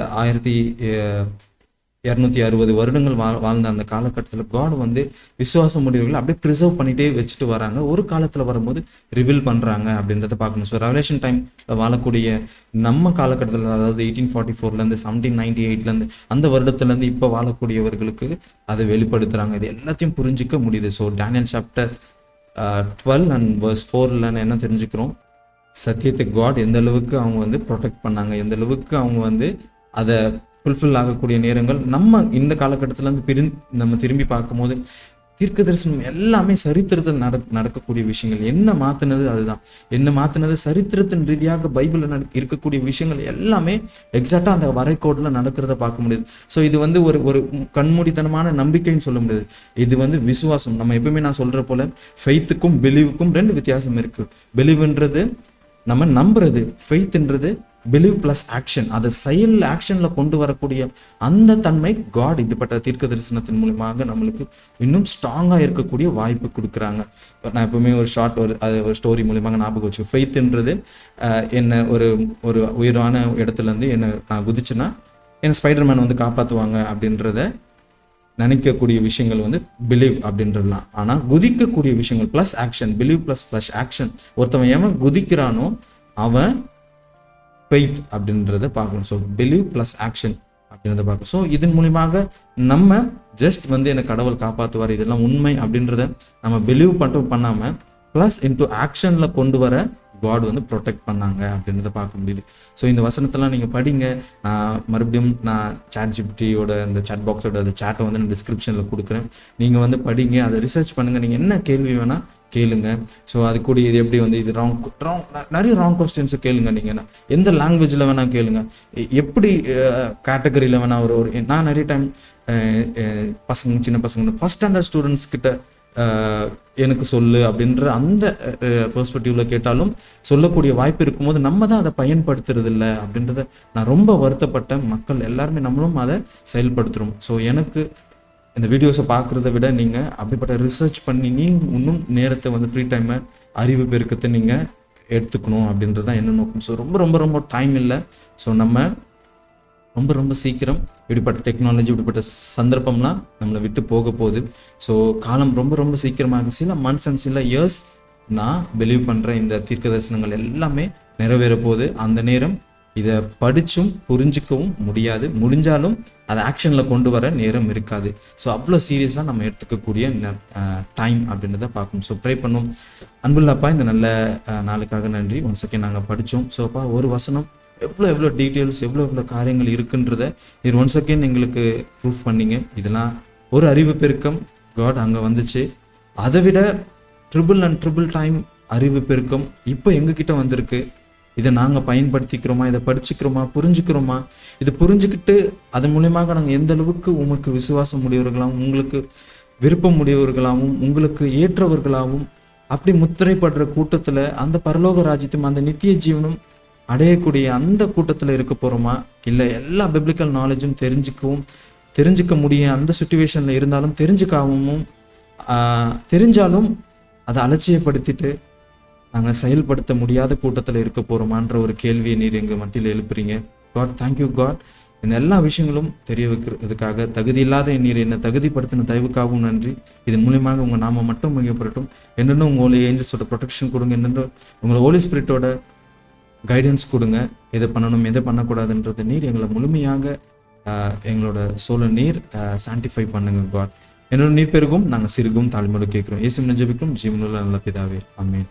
260 வருடங்கள் வாழ்ந்த அந்த காலகட்டத்தில் காட் வந்து விசுவாச முடிவுகளை அப்படியே ப்ரிசர்வ் பண்ணிட்டே வச்சுட்டு வராங்க. ஒரு காலத்தில் வரும்போது ரிவீல் பண்ணுறாங்க அப்படின்றத பார்க்கணும். ஸோ ரெவலேஷன் டைமில் வாழக்கூடிய நம்ம காலகட்டத்தில், அதாவது 1844 1798 அந்த வருடத்துலேருந்து இப்போ வாழக்கூடியவர்களுக்கு அதை வெளிப்படுத்துகிறாங்க. இது எல்லாத்தையும் புரிஞ்சிக்க முடியுது. So Daniel chapter 12 and verse 4 என்ன தெரிஞ்சுக்கிறோம்? சத்தியத்தை காட் எந்த அளவுக்கு அவங்க வந்து ப்ரொடெக்ட் பண்ணாங்க, எந்த அளவுக்கு அவங்க வந்து அதை ஃபுல்ஃபில் ஆகக்கூடிய நேரங்கள் நம்ம இந்த காலகட்டத்திலேருந்து நம்ம திரும்பி பார்க்கும்போது தீர்க்க தரிசனம் எல்லாமே சரித்திரத்தில் நடக்கக்கூடிய விஷயங்கள். என்ன மாற்றினது அதுதான். என்ன மாற்றினது சரித்திரத்தின் ரீதியாக பைபிளில் இருக்கக்கூடிய விஷயங்கள் எல்லாமே எக்ஸாக்டாக அந்த வரைகோட்டில் நடக்கிறத பார்க்க முடியுது. ஸோ இது வந்து ஒரு கண்மூடித்தனமான நம்பிக்கைன்னு சொல்ல முடியாது. இது வந்து விசுவாசம். நம்ம எப்பவுமே நான் சொல்கிற போல் ஃபெய்த்துக்கும் பிலீவுக்கும் 2 வித்தியாசம் இருக்குது. பிலீவ்ன்றது நம்ம நம்புறது, ஃபெய்த்ன்றது பிலீவ் ப்ளஸ் ஆக்ஷன். அதை செயல் ஆக்ஷனில் கொண்டு வரக்கூடிய அந்த தன்மை காட் இப்படிப்பட்ட தீர்க்க தரிசனத்தின் மூலமாக நம்மளுக்கு இன்னும் ஸ்ட்ராங்காக இருக்கக்கூடிய வாய்ப்பு கொடுக்குறாங்க. நான் எப்பவுமே ஒரு ஷார்ட் ஒரு ஸ்டோரி மூலியமாக ஞாபகம் வச்சு, ஃபெய்த்ன்றது என்னை ஒரு உயரான இடத்துலேருந்து நான் குதிச்சுன்னா என்னை ஸ்பைடர்மேன் வந்து காப்பாற்றுவாங்க அப்படின்றத நினைக்கக்கூடிய விஷயங்கள் வந்து பிலீவ் அப்படின்றதுலாம். ஆனால் குதிக்கக்கூடிய விஷயங்கள் plus action, believe plus action. ஒருத்தவன் எவன் குதிக்கிறானோ அவன் ஃபெய்த் அப்படின்றத பார்க்கணும். ஸோ பிலீவ் ப்ளஸ் ஆக்ஷன் அப்படின்றத பார்க்கணும். ஸோ இதன் மூலியமாக நம்ம ஜஸ்ட் வந்து என்னை கடவுள் காப்பாற்றுவார், இதெல்லாம் உண்மை அப்படின்றத நம்ம பிலீவ் மட்டும் பண்ணாமல் ப்ளஸ் இன்டூ ஆக்ஷனில் கொண்டு வர காட் வந்து ப்ரொடெக்ட் பண்ணாங்க அப்படின்றத பார்க்க முடியுது. ஸோ இந்த வசனத்தெல்லாம் நீங்கள் படிங்க. நான் மறுபடியும் ChatGPTயோட இந்த சாட் பாக்ஸோட அந்த சாட்டை வந்து நான் டிஸ்கிரிப்ஷனில் கொடுக்குறேன். நீங்கள் வந்து படிங்க, அதை ரிசர்ச் பண்ணுங்கள். நீங்கள் என்ன கேள்வி வேணால் கேளுங்க. ஸோ அது கூட இது எப்படி வந்து இது ராங் நிறைய ராங் கொஸ்டின்ஸை கேளுங்க. நீங்கள் எந்த லாங்குவேஜில் வேணால் கேளுங்க, எப்படி கேட்டகரியில் வேணால் நான் நிறைய டைம் சின்ன பசங்க ஃபஸ்ட் ஸ்டாண்டர்ட் ஸ்டூடெண்ட்ஸ் கிட்ட எனக்கு சொல்லு அப்படின்ற அந்த பெர்ஸ்பெக்டிவ்ல கேட்டாலும் சொல்லக்கூடிய வாய்ப்பு இருக்கும்போது நம்ம தான் அதை பயன்படுத்துறது இல்லை அப்படின்றத நான் ரொம்ப வருத்தப்பட்ட மக்கள் எல்லாருமே நம்மளும் அதை செயல்படுத்துகிறோம். ஸோ எனக்கு இந்த வீடியோஸை பார்க்குறத விட நீங்கள் அப்படிப்பட்ட ரிசர்ச் பண்ணி நீங்கள் இன்னும் நேரத்தை வந்து ஃப்ரீ டைமை அறிவு பெருக்கத்தை நீங்கள் எடுத்துக்கணும் அப்படின்றது தான் என்ன நோக்கம். ஸோ ரொம்ப ரொம்ப ரொம்ப டைம் இல்லை. ஸோ நம்ம ரொம்ப சீக்கிரம் இப்படிப்பட்ட டெக்னாலஜி, இப்படிப்பட்ட சந்தர்ப்பம்லாம் நம்மளை விட்டு போக போகுது. ஸோ காலம் ரொம்ப சீக்கிரமாக சில மந்த்ஸ் அண்ட் சில இயர்ஸ் நான் பிலீவ் பண்ணுற இந்த தீர்க்க தரிசனங்கள் எல்லாமே நிறைவேற போகுது. அந்த நேரம் இதை படித்தும் புரிஞ்சிக்கவும் முடியாது, முடிஞ்சாலும் அதை ஆக்ஷனில் கொண்டு வர நேரம் இருக்காது. ஸோ அவ்வளோ சீரியஸாக நம்ம எடுத்துக்கக்கூடிய டைம் அப்படின்றத பார்க்கணும். ஸோ ப்ரே பண்ணும். அன்புள்ளப்பா, இந்த நல்ல நாளுக்காக நன்றி. ஒன்ஸ் அகேன் நாங்கள் படித்தோம். ஸோ அப்பா, ஒரு வசனம் எவ்வளோ டீட்டெயில்ஸ், எவ்வளோ காரியங்கள் இருக்குன்றத நீர் ஒன்ஸ் அகேன் எங்களுக்கு ப்ரூஃப் பண்ணிங்க. இதெல்லாம் ஒரு அறிவு பெருக்கம் காட் அங்கே வந்துச்சு. அதை விட ட்ரிபிள் டைம் அறிவு பெருக்கம் இப்போ எங்ககிட்ட வந்திருக்கு. இதை நாங்கள் பயன்படுத்திக்கிறோமா, இதை படிச்சுக்கிறோமா, புரிஞ்சுக்கிறோமா? இது புரிஞ்சுக்கிட்டு அதன் மூலியமாக நாங்கள் எந்த அளவுக்கு உமக்கு விசுவாசம் உடையவர்களாகவும், உங்களுக்கு விருப்பம் உடையவர்களாகவும், உங்களுக்கு ஏற்றவர்களாகவும் அப்படி முத்திரைப்படுற கூட்டத்தில் அந்த பரலோக ராஜ்யத்தையும் அந்த நித்திய ஜீவனும் அடையக்கூடிய அந்த கூட்டத்தில் இருக்க போகிறோமா? இல்லை எல்லா பிப்ளிக்கல் நாலேஜும் தெரிஞ்சுக்க முடியும் அந்த சுச்சுவேஷனில் இருந்தாலும் தெரிஞ்சாலும் அதை அலட்சியப்படுத்திட்டு நாங்கள் செயல்படுத்த முடியாத கூட்டத்தில் இருக்க போகிறோமான்ற ஒரு கேள்வியை நீர் எங்கள் மத்தியில் எழுப்புறீங்க. God, thank you God. இந்த எல்லா விஷயங்களும் தெரிய வைக்கிறதுக்காக, தகுதி இல்லாத நீர் என்னை தகுதிப்படுத்தின தயவுக்காகவும் நன்றி. இதன் மூலியமாக உங்கள் நாம மட்டும் மையப்படட்டும். என்னென்ன உங்களை ஏஞ்சல்ஸோட ப்ரொடெக்ஷன் கொடுங்க, என்னென்ன உங்களை ஹோலி ஸ்பிரிட்டோட கைடன்ஸ் கொடுங்க. எதை பண்ணணும், எதை பண்ணக்கூடாதுன்றது நீர் எங்களை முழுமையாக எங்களோட சோலை நீர் சாண்டிஃபை பண்ணுங்க காட். என்னோட நீர் பெருகும், நாங்கள் சிறுகும் தாழ்மையோடு கேட்குறோம். இயேசுவின் ஜெபிக்கிறோம், ஜீவனுள்ள நல்ல பிதாவே, ஆமென்.